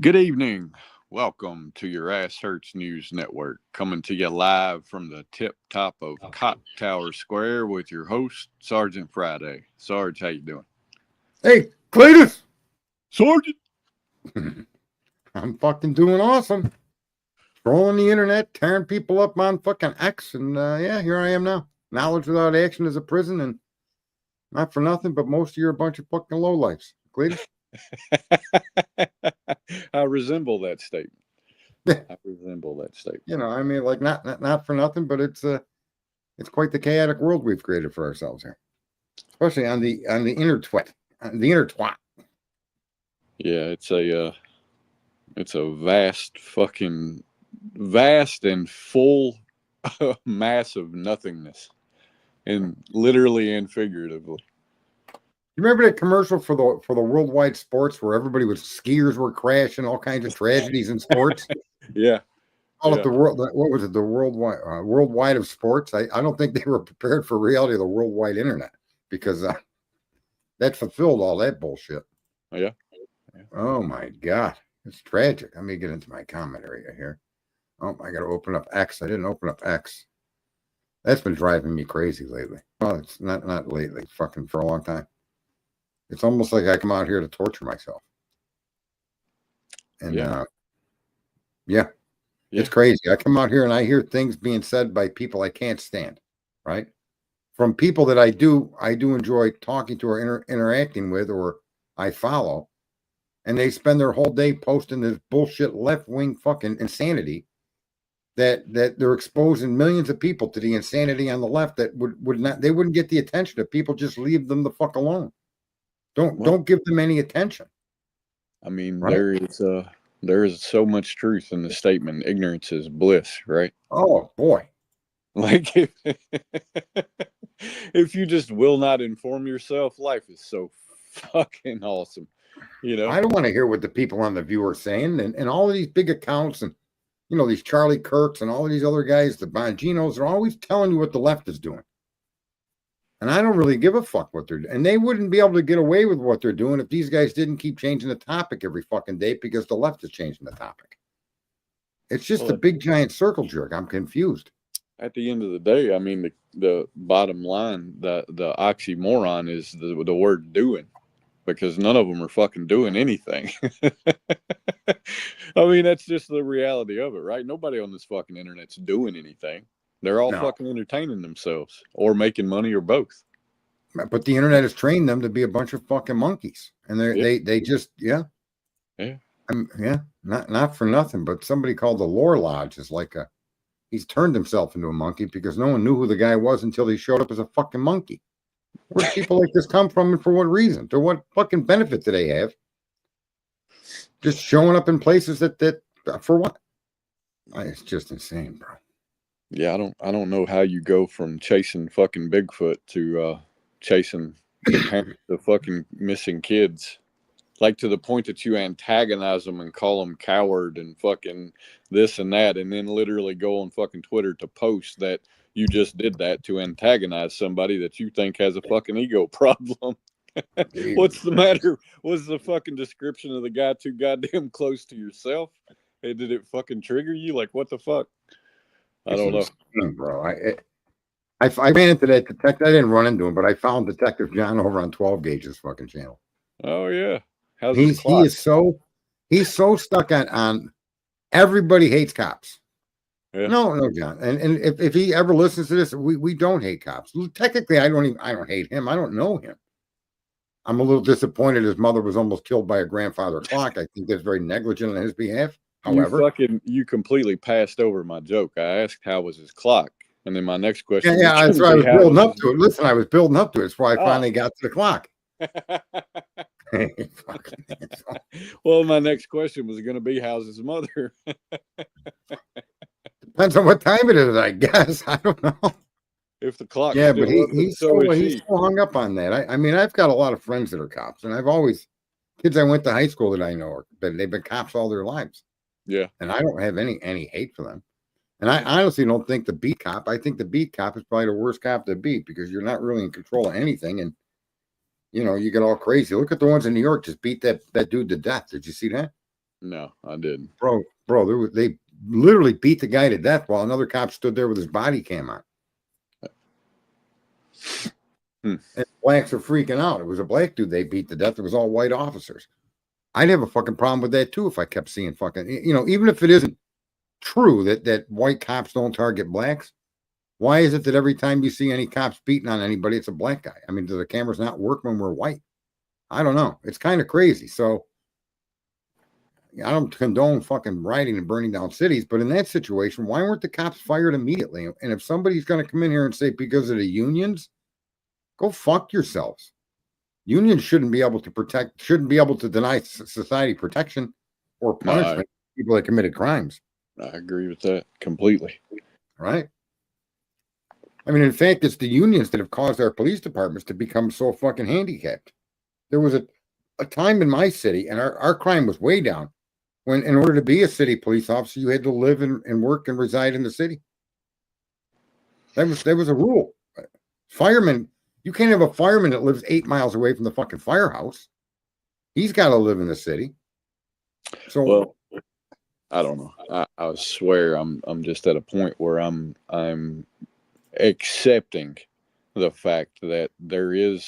Good evening. Welcome to your Ass Hurts News Network, coming to you live from the tip top of Cot Tower Square with your host, Sergeant Friday. Sarge, how you doing? Hey, Cletus! Sergeant! I'm fucking doing awesome. Trolling the internet, tearing people up on fucking X, and yeah, here I am now. Knowledge without action is a prison, and not for nothing, but most of you are a bunch of fucking lowlifes. Cletus? I resemble that statement. I resemble that statement. I mean, like not for nothing, but it's quite the chaotic world we've created for ourselves here, especially on the inner twit, the inner twat. Yeah, it's a vast and full mass of nothingness, and literally and figuratively. You remember that commercial for the worldwide sports where everybody was skiers were crashing, all kinds of tragedies in sports? Yeah, Call it yeah. the world. What was it? The worldwide of sports. I don't think they were prepared for reality of the worldwide internet because that fulfilled all that bullshit. Yeah. Oh my god, it's tragic. Let me get into my comment area here. Oh, I got to open up X. I didn't open up X. That's been driving me crazy lately. Well, it's not lately. Fucking for a long time. It's almost like I come out here to torture myself. And Yeah. yeah, Yeah. it's crazy. I come out here and I hear things being said by people I can't stand. Right. From people that I do enjoy talking to or interacting with or I follow, and they spend their whole day posting this bullshit left wing fucking insanity that they're exposing millions of people to the insanity on the left that would not they wouldn't get the attention if people just leave them the fuck alone. Don't Well, don't give them any attention. I mean, Right? there is so much truth in the statement ignorance is bliss, right? Oh boy. Like if you just will not inform yourself, life is so fucking awesome, you know? I don't want to hear what the people on the view are saying and all of these big accounts and these Charlie Kirks and all of these other guys, the Bonginos, are always telling you what the left is doing. And I don't really give a fuck what they're doing. And they wouldn't be able to get away with what they're doing if these guys didn't keep changing the topic every fucking day because the left is changing the topic. It's just a Well, big giant circle jerk. I'm confused. at the end of the day, I mean the bottom line, the oxymoron is the word doing, because none of them are fucking doing anything. I mean, that's just the reality of it, right? Nobody on this fucking internet's doing anything. They're all No. fucking entertaining themselves or making money or both. But the internet has trained them to be a bunch of fucking monkeys. And Yeah, they just yeah. yeah, not for nothing. But somebody called the Lore Lodge is like he's turned himself into a monkey because no one knew who the guy was until he showed up as a fucking monkey. Where do people like this come from and for what reason? To what fucking benefit do they have? Just showing up in places that for what? It's just insane, bro. Yeah, I don't know how you go from chasing fucking Bigfoot to chasing the parents of fucking missing kids. Like to the point that you antagonize them and call them coward and fucking this and that, and then literally go on fucking Twitter to post that you just did that to antagonize somebody that you think has a fucking ego problem. Jesus What's the Christ. matter? Was the fucking description of the guy too goddamn close to yourself? Hey, did it fucking trigger you? Like, what the fuck? I It's don't know. insane, bro. I ran into that detective. I didn't run into him, but I found Detective John over on 12 Gauge's fucking channel. Oh, yeah. How's his He's he clock? is so he's so stuck on everybody hates cops. Yeah. No, John. And if he ever listens to this, we don't hate cops. Technically, I don't hate him. I don't know him. I'm a little disappointed his mother was almost killed by a grandfather clock. I think that's very negligent on his behalf. However, You completely passed over my joke. I asked how was his clock, and then my next yeah, question was yeah, going that's to why I be was how building was up his to it. mother. Listen, I was building up to it. That's why I Oh. finally got to the clock. Fucking asshole. Well, my next question was going to be how's his mother. Depends on what time it is, I guess. I don't know. If the clock's Yeah, but still up, and so is he's she. so hung up on that. I mean, I've got a lot of friends that are cops, and I've always kids I went to high school that I know they've been cops all their lives, Yeah. and I don't have any hate for them. And I honestly don't think the beat cop. I think the beat cop is probably the worst cop to beat because you're not really in control of anything, and you get all crazy. Look at the ones in New York just beat that dude to death. Did you see that? No, I didn't. Bro, they literally beat the guy to death while another cop stood there with his body cam on. And blacks are freaking out. It was a black dude they beat to death. It was all white officers. I'd have a fucking problem with that too if I kept seeing fucking, even if it isn't true that white cops don't target blacks. Why is it that every time you see any cops beating on anybody, it's a black guy? I mean, do the cameras not work when we're white? I don't know. It's kind of crazy. So I don't condone fucking rioting and burning down cities, but in that situation, why weren't the cops fired immediately? And if somebody's going to come in here and say because of the unions, go fuck yourselves. Unions shouldn't be able to deny society protection or punishment to people that committed crimes. I agree with that completely. Right? I mean, in fact, it's the unions that have caused our police departments to become so fucking handicapped. There was a time in my city, and our crime was way down, when in order to be a city police officer, you had to live and work and reside in the city. That was a rule. Firemen, you can't have a fireman that lives 8 miles away from the fucking firehouse. He's got to live in the city. So, well, I don't know. I swear I'm just at a point where I'm accepting the fact that there is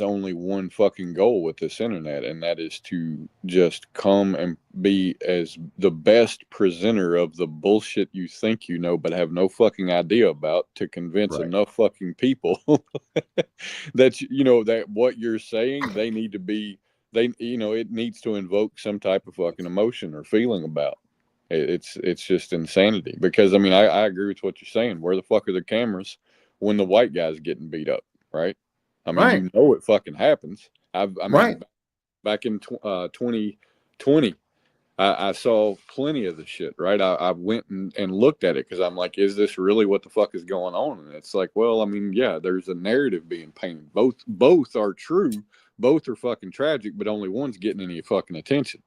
only one fucking goal with this internet, and that is to just come and be as the best presenter of the bullshit you think you know but have no fucking idea about, to convince enough fucking people that that what you're saying they need to be, it needs to invoke some type of fucking emotion or feeling about. It's just insanity, because I mean I agree with what you're saying. Where the fuck are the cameras when the white guy's getting beat up, right? I mean, it fucking happens. I mean, back in 2020, I saw plenty of the shit, right? I went and looked at it because I'm like, is this really what the fuck is going on? And it's like, well, I mean, yeah, there's a narrative being painted. Both are true. Both are fucking tragic, but only one's getting any fucking attention.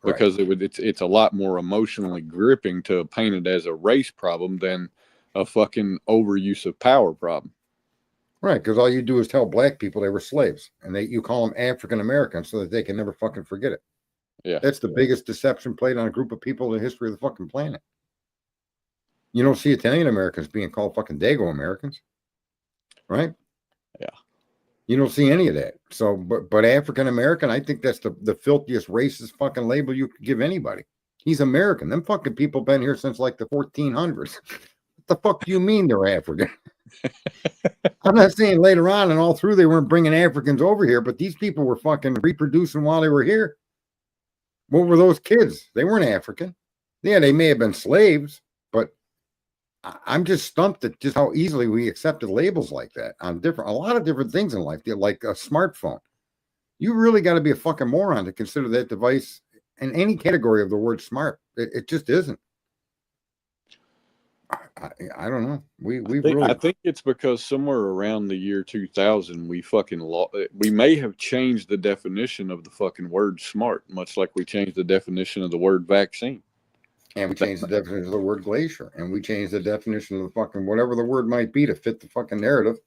Because it's a lot more emotionally gripping to paint it as a race problem than a fucking overuse of power problem. Right, because all you do is tell black people they were slaves, and you call them African Americans so that they can never fucking forget it. Yeah, that's the biggest deception played on a group of people in the history of the fucking planet. You don't see Italian Americans being called fucking Dago Americans, right? Yeah. You don't see any of that. So, but African American, I think that's the filthiest racist fucking label you could give anybody. He's American. Them fucking people been here since like the 1400s. What the fuck do you mean they're African? I'm not saying later on and all through they weren't bringing Africans over here, but these people were fucking reproducing while they were here. What were those kids? They weren't African. Yeah, they may have been slaves, but I'm just stumped at just how easily we accepted labels like that on a lot of different things in life, like a smartphone. You really got to be a fucking moron to consider that device in any category of the word smart. It just isn't. I don't know. I think it's because somewhere around the year 2000, we may have changed the definition of the fucking word smart, much like we changed the definition of the word vaccine. And we changed the definition of the word glacier. And we changed the definition of the fucking whatever the word might be to fit the fucking narrative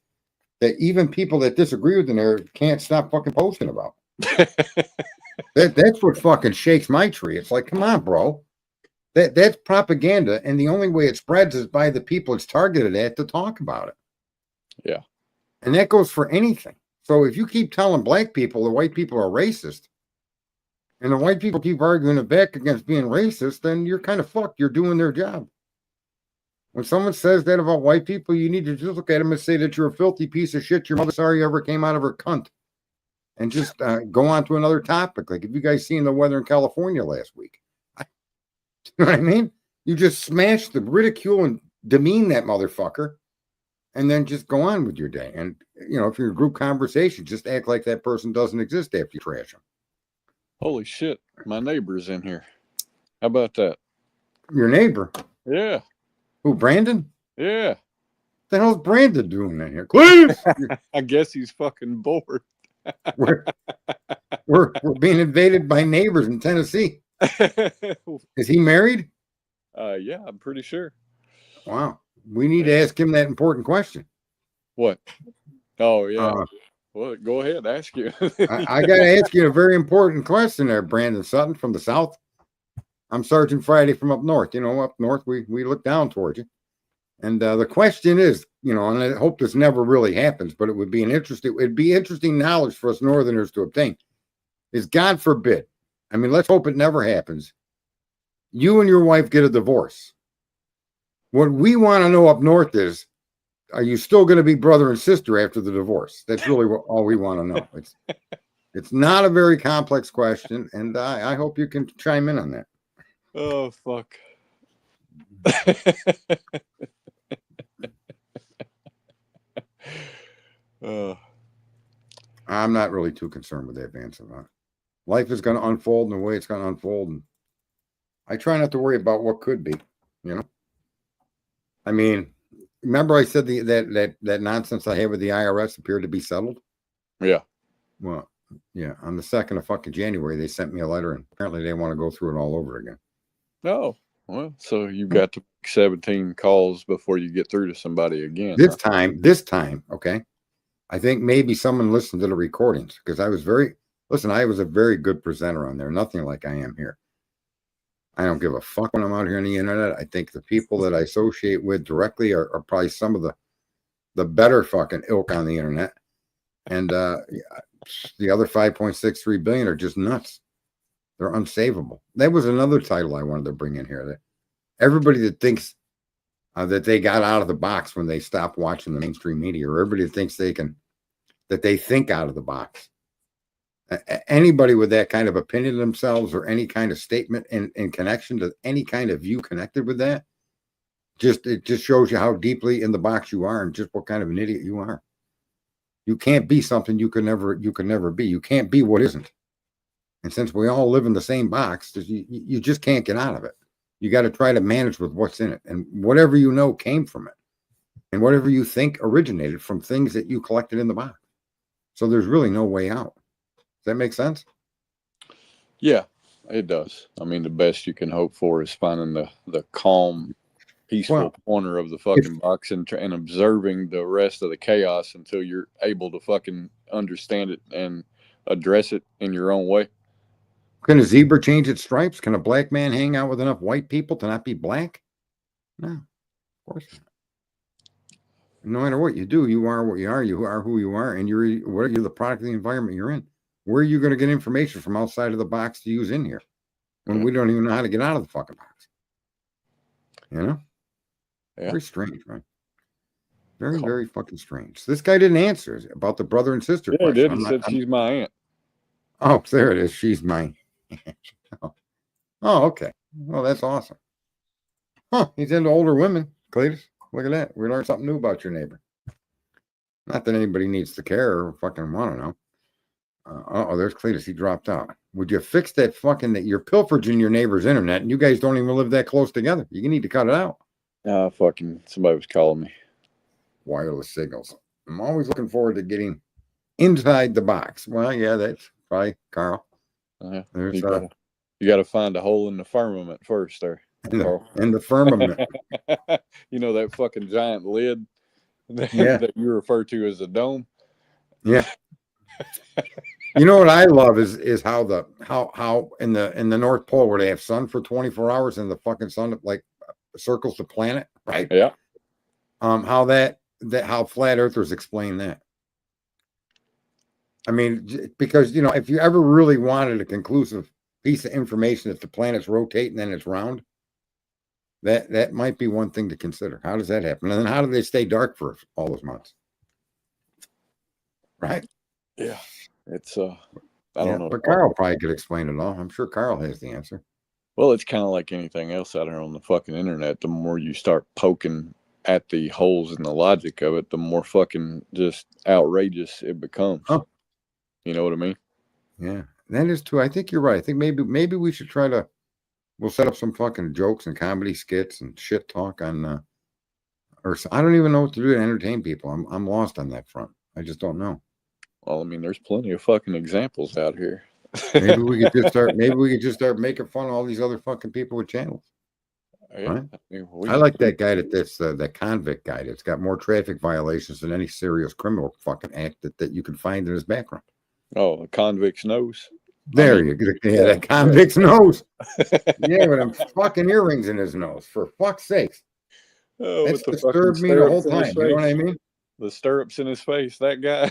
that even people that disagree with the narrative can't stop fucking posting about. That's what fucking shakes my tree. It's like, come on, bro. That's propaganda, and the only way it spreads is by the people it's targeted at to talk about it. Yeah. And that goes for anything. So if you keep telling black people the white people are racist, and the white people keep arguing it back against being racist, then you're kind of fucked. You're doing their job. When someone says that about white people, you need to just look at them and say that you're a filthy piece of shit. Your mother sorry you ever came out of her cunt. And just go on to another topic. Like, if you guys seen the weather in California last week, you know what I mean? You just smash the ridicule and demean that motherfucker, and then just go on with your day. And, if you're in a group conversation, just act like that person doesn't exist after you trash them. Holy shit. My neighbor's in here. How about that? Your neighbor? Yeah. Who, Brandon? Yeah. What the hell's Brandon doing in here? Cleve! I guess he's fucking bored. We're being invaded by neighbors in Tennessee. Is he married? Yeah, I'm pretty sure. Wow. We need to ask him that important question. What? Oh, yeah. Well, go ahead, ask you. I got to ask you a very important question there, Brandon Sutton from the South. I'm Sergeant Friday from up north. You know, up north, we look down towards you. And the question is, you know, and I hope this never really happens, but it'd be interesting knowledge for us Northerners to obtain. Is, God forbid, I mean, let's hope it never happens. You and your wife get a divorce. What we want to know up north is, are you still going to be brother and sister after the divorce? That's really all we want to know. It's not a very complex question, and I hope you can chime in on that. Oh, fuck. I'm not really too concerned with that, Vance. Life is going to unfold in the way it's going to unfold, and I try not to worry about what could be. You know, I mean, remember I said that nonsense I had with the IRS appeared to be settled. Yeah. Well, yeah. On the 2nd of fucking January, they sent me a letter, and apparently they want to go through it all over again. Oh, well, so you've got to make 17 calls before you get through to somebody again. This time, okay. I think maybe someone listened to the recordings because I was a very good presenter on there. Nothing like I am here. I don't give a fuck when I'm out here on the internet. I think the people that I associate with directly are probably some of the better fucking ilk on the internet. And the other 5.63 billion are just nuts. They're unsavable. That was another title I wanted to bring in here. That everybody that thinks that they got out of the box when they stopped watching the mainstream media, or everybody that thinks that they think out of the box. Anybody with that kind of opinion of themselves or any kind of statement in connection to any kind of view connected with that, it just shows you how deeply in the box you are and just what kind of an idiot you are. You can't be something you can never be. You can't be what isn't. And since we all live in the same box, you just can't get out of it. You got to try to manage with what's in it. And whatever you know came from it. And whatever you think originated from things that you collected in the box. So there's really no way out. Does that make sense? Yeah, it does. I mean, the best you can hope for is finding the calm, peaceful corner of the fucking box and observing the rest of the chaos until you're able to fucking understand it and address it in your own way. Can a zebra change its stripes? Can a black man hang out with enough white people to not be black? No, of course not. No matter what you do, you are what you are. You are who you are, and you're the product of the environment you're in. Where are you going to get information from outside of the box to use in here when we don't even know how to get out of the fucking box? You know? Yeah. Very strange, right? Very, very fucking strange. So this guy didn't answer about the brother and sister question. Yeah, he did. He said she's my aunt. Oh, there it is. She's my aunt. Oh, okay. Well, that's awesome. Huh. He's into older women, Cletus. Look at that. We learned something new about your neighbor. Not that anybody needs to care or fucking want to know. There's Cletus. He dropped out. Would you fix that fucking that you're pilfering your neighbor's internet and you guys don't even live that close together? You need to cut it out. Fucking somebody was calling me. Wireless signals. I'm always looking forward to getting inside the box. Well, yeah, that's probably Carl. You got to find a hole in the firmament first there. In the firmament. You know that fucking giant lid that you refer to as a dome? Yeah. You know what I love is how in the North Pole where they have sun for 24 hours and the fucking sun like circles the planet, right? Yeah. How flat earthers explain that. I mean, because you know, if you ever really wanted a conclusive piece of information that the planet's rotating and it's round, that might be one thing to consider. How does that happen? And then how do they stay dark for all those months? Right? Yeah. It's I don't know. But Carl probably could explain it all. I'm sure Carl has the answer. Well, it's kind of like anything else out here on the fucking internet. The more you start poking at the holes in the logic of it, the more fucking just outrageous it becomes. Huh. You know what I mean? Yeah, that is true. I think you're right. I think maybe we should we'll set up some fucking jokes and comedy skits and shit talk on, or I don't even know what to do to entertain people. I'm lost on that front. I just don't know. Well, I mean, there's plenty of fucking examples out here. Maybe we could just start. Maybe we could just start making fun of all these other fucking people with channels. Yeah, Right? I mean, I like that guy that convict guy that's got more traffic violations than any serious criminal fucking act that you can find in his background. Oh, a convict's nose. There you go. Yeah, that convict's nose. Yeah, with them fucking earrings in his nose. For fuck's sakes. Oh, That's with the fucking disturbed me the whole stirrups in his time. You know what I face. mean? The stirrups in his face. That guy.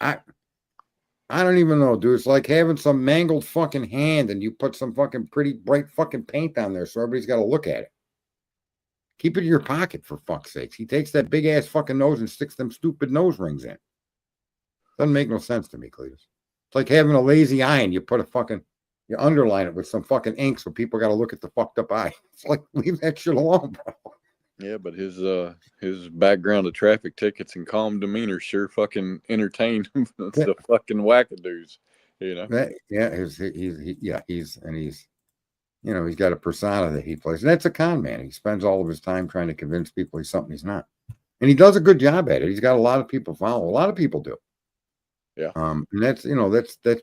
I I don't even know, dude. It's like having some mangled fucking hand and you put some fucking pretty bright fucking paint on there so everybody's got to look at it. Keep it in your pocket, for fuck's sakes. He takes that big ass fucking nose and sticks them stupid nose rings in. Doesn't make no sense to me, Cletus. It's like having a lazy eye and you underline it with some fucking ink so people got to look at the fucked up eye. It's like, leave that shit alone, bro. Yeah, but his background of traffic tickets and calm demeanor sure fucking entertained the fucking wackadoos, you know. He's he's got a persona that he plays. And that's a con man. He spends all of his time trying to convince people he's something he's not. And he does a good job at it. He's got a lot of people follow. A lot of people do. Yeah. And that's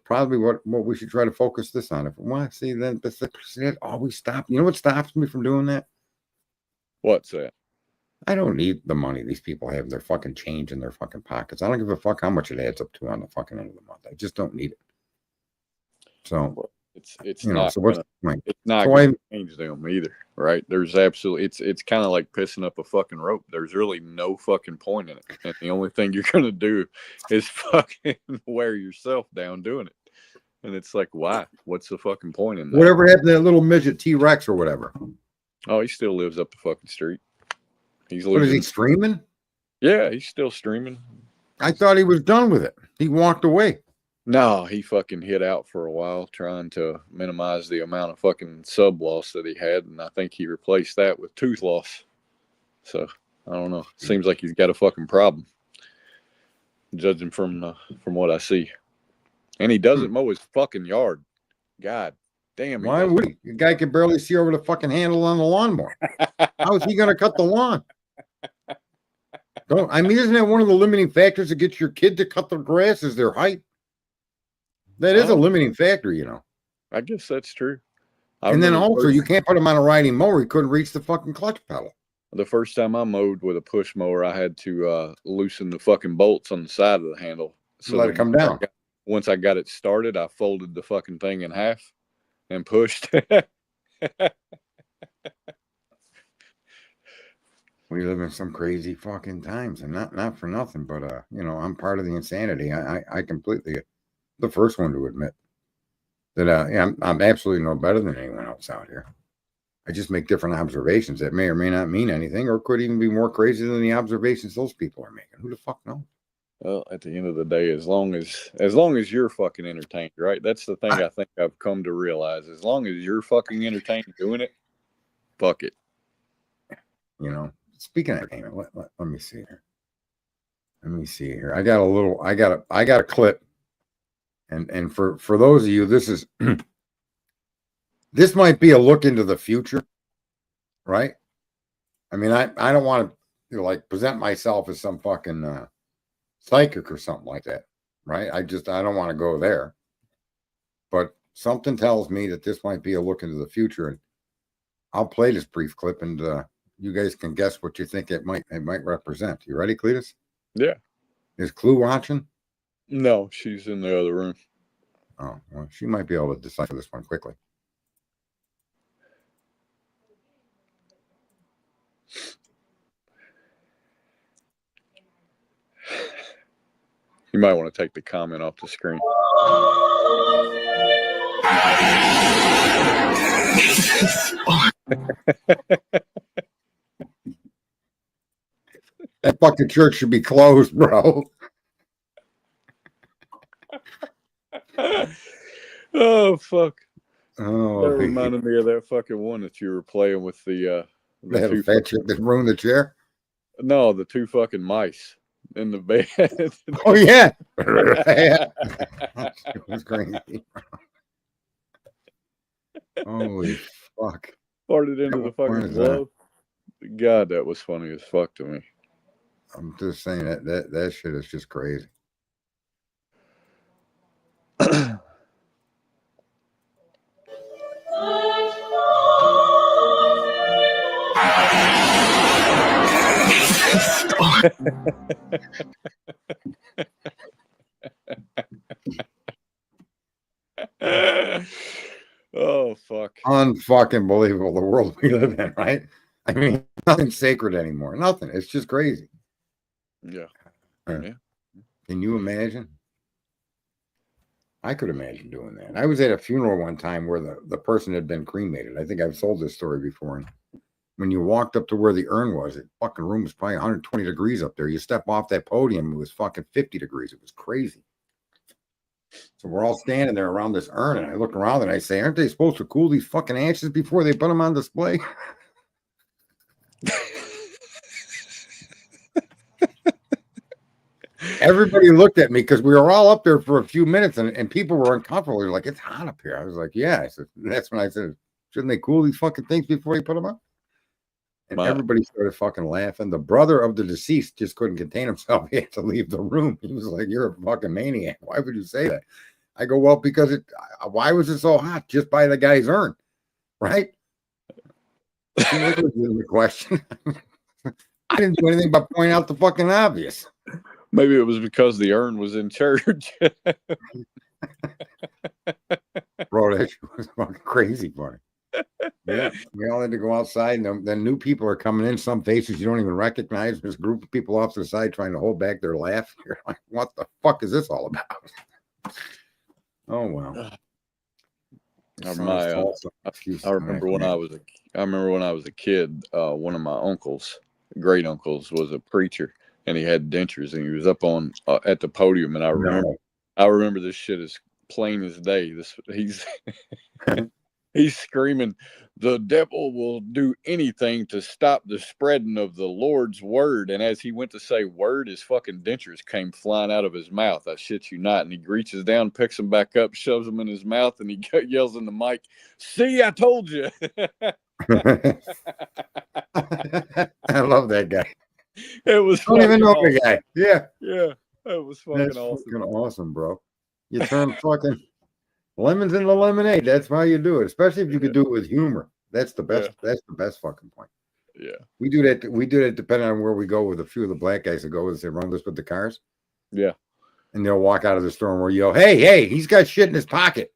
probably what we should try to focus this on. If see, then that always stop. You know what stops me from doing that? What's that? I don't need the money these people have their fucking change in their fucking pockets. I don't give a fuck how much it adds up to on the fucking end of the month. I just don't need it. So it's not. So what's the point? It's not going to change them either, right? There's absolutely. It's kind of like pissing up a fucking rope. There's really no fucking point in it, and the only thing you're going to do is fucking wear yourself down doing it. And it's like, why? What's the fucking point in that? Whatever happened to that little midget T-Rex or whatever? Oh, he still lives up the fucking street. He's losing. What, is he streaming? Yeah, he's still streaming. I thought he was done with it. He walked away. No, he fucking hid out for a while trying to minimize the amount of fucking sub loss that he had, and I think he replaced that with tooth loss. So, I don't know. Seems like he's got a fucking problem, judging from what I see. And he doesn't mow his fucking yard. God damn. Why would he? The guy can barely see over the fucking handle on the lawnmower. How is he going to cut the lawn? Isn't that one of the limiting factors to get your kid to cut the grass is their height? That is a limiting factor, you know. I guess that's true. And then also, you can't put him on a riding mower. He couldn't reach the fucking clutch pedal. The first time I mowed with a push mower, I had to loosen the fucking bolts on the side of the handle. So let it come down. Once I got it started, I folded the fucking thing in half and pushed. We live in some crazy fucking times, and not for nothing, but I'm part of the insanity. I completely the first one to admit that I'm absolutely no better than anyone else out here. I just make different observations that may or may not mean anything, or could even be more crazy than the observations those people are making. Who the fuck knows? Well, at the end of the day, as long as you're fucking entertained, right? That's the thing I think I've come to realize. As long as you're fucking entertained doing it, fuck it. You know. Speaking of entertainment, let me see here. Let me see here. I got a clip, and for those of you, this is this might be a look into the future, right? I mean, I don't want to like present myself as some fucking psychic or something like that, right? I don't want to go there, but something tells me that this might be a look into the future, and I'll play this brief clip and. You guys can guess what you think it might represent. You ready, Cletus? Yeah. Is Clue watching? No, she's in the other room. Oh, well, she might be able to decipher this one quickly. You might want to take the comment off the screen. That fucking church should be closed, bro. Oh, fuck. Oh, that reminded me of that fucking one that you were playing with the two fat chick that ruined the chair? No, the two fucking mice in the bed. Oh, yeah. It was crazy. Holy fuck. Farted into the fucking glove. God, that was funny as fuck to me. I'm just saying that shit is just crazy. Oh fuck. Unfucking believable the world we live in, right? I mean, nothing's sacred anymore. Nothing. It's just crazy. Yeah. Can you imagine? I could imagine doing that. I was at a funeral one time where the person had been cremated. I think I've told this story before. And when you walked up to where the urn was, the fucking room was probably 120 degrees up there. You step off that podium, it was fucking 50 degrees. It was crazy. So we're all standing there around this urn, and I look around and I say, aren't they supposed to cool these fucking ashes before they put them on display? Everybody looked at me because we were all up there for a few minutes and people were uncomfortable. They're like, it's hot up here. I was like, yeah. I said, that's when I said, shouldn't they cool these fucking things before they put them up? And everybody started fucking laughing. The brother of the deceased just couldn't contain himself. He had to leave the room. He was like, you're a fucking maniac. Why would you say that? I go, well, because why was it so hot just by the guy's urn? Right? The question. I didn't do anything but point out the fucking obvious. Maybe it was because the urn was in church. Bro, that was fucking crazy funny. Yeah, we all had to go outside, and then new people are coming in. Some faces you don't even recognize. There's a group of people off to the side trying to hold back their laugh. You're like, what the fuck is this all about? Oh well. I remember when I was a kid. One of my uncles, great uncles, was a preacher, and he had dentures, and he was up on at the podium. And I remember this shit as plain as day. He's screaming, the devil will do anything to stop the spreading of the Lord's word. And as he went to say word, his fucking dentures came flying out of his mouth. I shit you not. And he reaches down, picks them back up, shoves them in his mouth, and he yells in the mic, see, I told you. I love that guy. It was I don't even know the guy. Yeah. Yeah. It was fucking That's awesome. Fucking awesome, bro. You turn fucking lemons into lemonade. That's how you do it, especially if you could do it with humor. That's the best. Yeah. That's the best fucking point. Yeah, we do that. We do that depending on where we go. With a few of the black guys that go with us, they run us with the cars. Yeah, and they'll walk out of the store and we'll yell, "Hey, he's got shit in his pocket."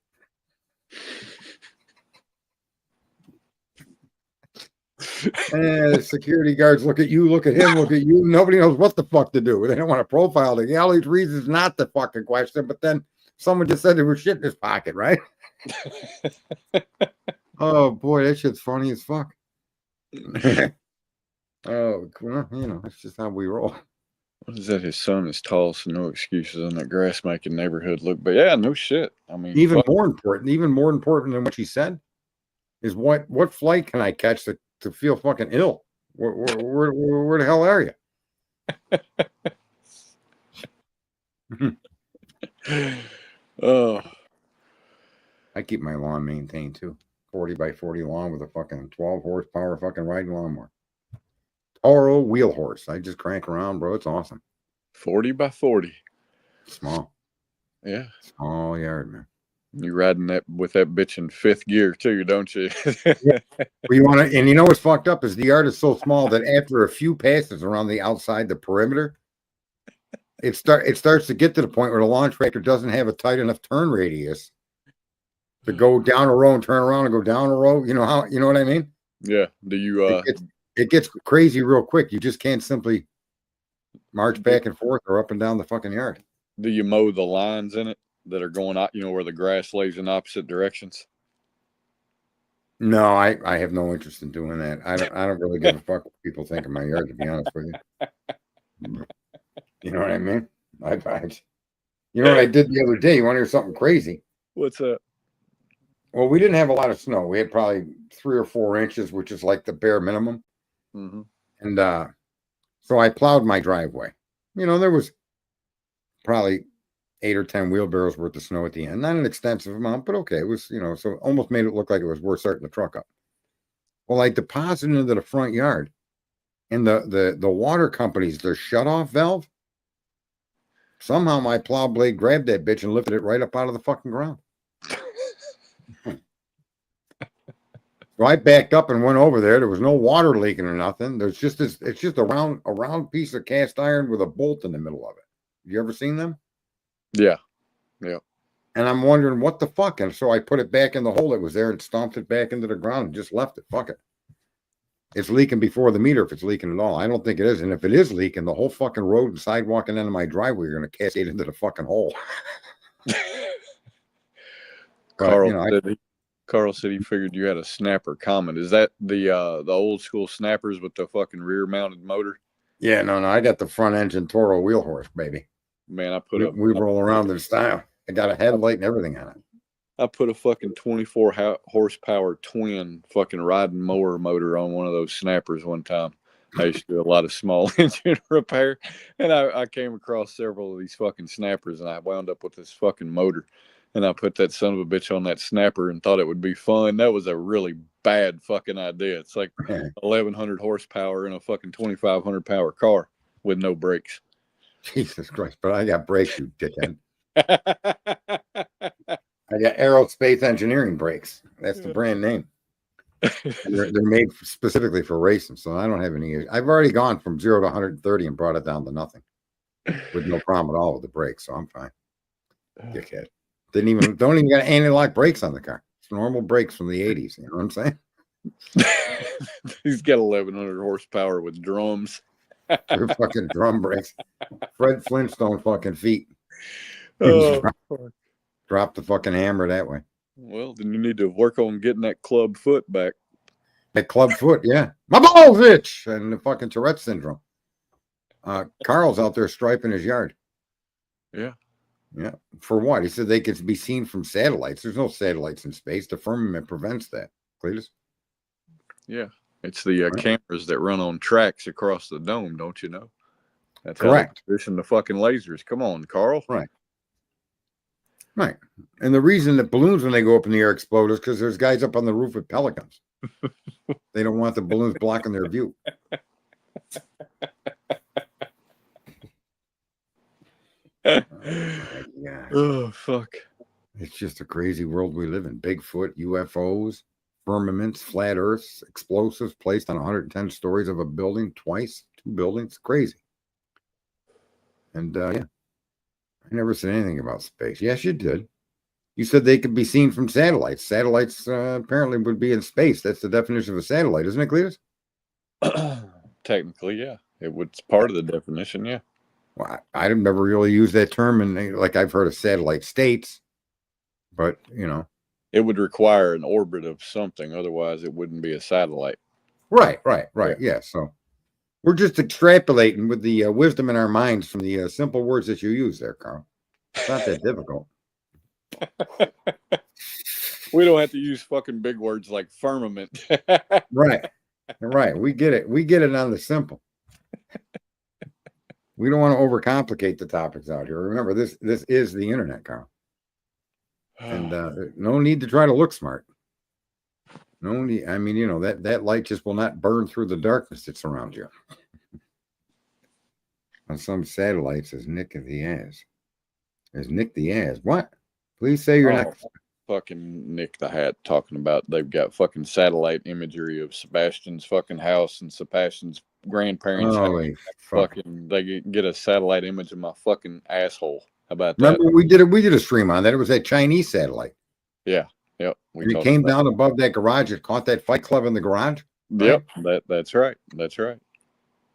And the security guards look at you, look at him, look at you. Nobody knows what the fuck to do. They don't want to profile the all these reasons not the fucking question, but then someone just said there was shit in his pocket, right? Oh boy, that shit's funny as fuck. Oh, well, it's just how we roll. What is that? His son is tall, so no excuses on that grass making neighborhood look. But yeah, no shit. I mean, even more important than what she said is what flight can I catch to feel fucking ill? Where the hell are you? Oh, I keep my lawn maintained too. 40 by 40 lawn with a fucking 12 horsepower fucking riding lawnmower. Toro wheel horse. I just crank around, bro. It's awesome. 40 by 40. Small. Yeah. Small yard, man. You riding that with that bitch in fifth gear too, don't you? Yeah. Well, you want to, and you know what's fucked up is the yard is so small that after a few passes around the outside, the perimeter, it starts to get to the point where the lawn tractor doesn't have a tight enough turn radius to go down a row and turn around and go down a row. You know what I mean? Yeah. Do you it gets crazy real quick. You just can't simply march back and forth or up and down the fucking yard. Do you mow the lines in it that are going out, where the grass lays in opposite directions? No, I have no interest in doing that. I don't really give a fuck what people think of my yard, to be honest with you. You know what I mean? You know what I did the other day? You want to hear something crazy? What's that? Well, we didn't have a lot of snow. We had probably 3 or 4 inches, which is like the bare minimum. Mm-hmm. And so I plowed my driveway. There was probably 8 or 10 wheelbarrows worth of snow at the end. Not an extensive amount, but okay. It was, so almost made it look like it was worth starting the truck up. Well, I deposited into the front yard, and the water company's their shutoff valve. Somehow my plow blade grabbed that bitch and lifted it right up out of the fucking ground. So I backed up and went over there. There was no water leaking or nothing. There's just this. It's just a round piece of cast iron with a bolt in the middle of it. You ever seen them? Yeah. Yeah. And I'm wondering what the fuck. And so I put it back in the hole that was there and stomped it back into the ground and just left it. Fuck it. It's leaking before the meter if it's leaking at all. I don't think it is. And if it is leaking, the whole fucking road and sidewalk and end of my driveway are going to cascade into the fucking hole. Carl, you know, Carl said he figured you had a snapper comment. Is that the old school snappers with the fucking rear mounted motor? Yeah, no, I got the front engine Toro wheel horse, baby. Man, we roll around in style. I got a headlight and everything on it. I put a fucking 24 horsepower twin fucking riding mower motor on one of those snappers one time. I used to do a lot of small engine repair, and I came across several of these fucking snappers, and I wound up with this fucking motor. And I put that son of a bitch on that snapper and thought it would be fun. That was a really bad fucking idea. It's like 1,100 horsepower in a fucking 2,500 power car with no brakes. Jesus Christ! But I got brakes, you dickhead. I got Aerospace Engineering brakes. That's the brand name. They're made specifically for racing, so I don't have any issues. I've already gone from 0 to 130 and brought it down to nothing with no problem at all with the brakes, so I'm fine. Dickhead. Don't even got anti-lock brakes on the car. It's normal brakes from the 80s. You know what I'm saying? He's got 1,100 horsepower with drums. They're fucking drum brakes. Fred Flintstone fucking feet. Oh, drop the fucking hammer that way. Well, then you need to work on getting that club foot back. That club foot, yeah. My balls itch and the fucking Tourette syndrome. Carl's out there striping his yard. Yeah. Yeah. For what? He said they could be seen from satellites. There's no satellites in space. The firmament prevents that. Cletus? Yeah. It's the cameras that run on tracks across the dome, don't you know? That's correct. How they position the fucking lasers. Come on, Carl. Right. Right. And the reason that balloons, when they go up in the air, explode is because there's guys up on the roof with pelicans. They don't want the balloons blocking their view. Oh, fuck. It's just a crazy world we live in. Bigfoot, UFOs, firmaments, flat earths, explosives placed on 110 stories of a building twice, 2 buildings. Crazy. And yeah, I never said anything about space. Yes, you did. You said they could be seen from satellites. Satellites apparently would be in space. That's the definition of a satellite, isn't it, Cletus? Technically, yeah. It's part of the definition, yeah. Well, I've never really used that term, and like I've heard of satellite states, but you know, it would require an orbit of something. Otherwise, it wouldn't be a satellite. Right. Yeah. So we're just extrapolating with the wisdom in our minds from the simple words that you use there, Carl. It's not that difficult. We don't have to use fucking big words like firmament. Right. We get it. We get it on the simple. We don't want to overcomplicate the topics out here. Remember, this is the internet, Carl. And no need to try to look smart. No need. I mean, you know, that light just will not burn through the darkness that surrounds you. On some satellites, as Nick the Ass. As Nick the Ass. What? Please say you're not. Fucking Nick the Hat talking about they've got fucking satellite imagery of Sebastian's fucking house and Sebastian's grandparents. Fucking they get a satellite image of my fucking asshole. How about that? Remember we did a stream on that. It was that Chinese satellite. Yeah. Yep. It came down above that garage. It caught that Fight Club in the garage. Right? Yep. That's right.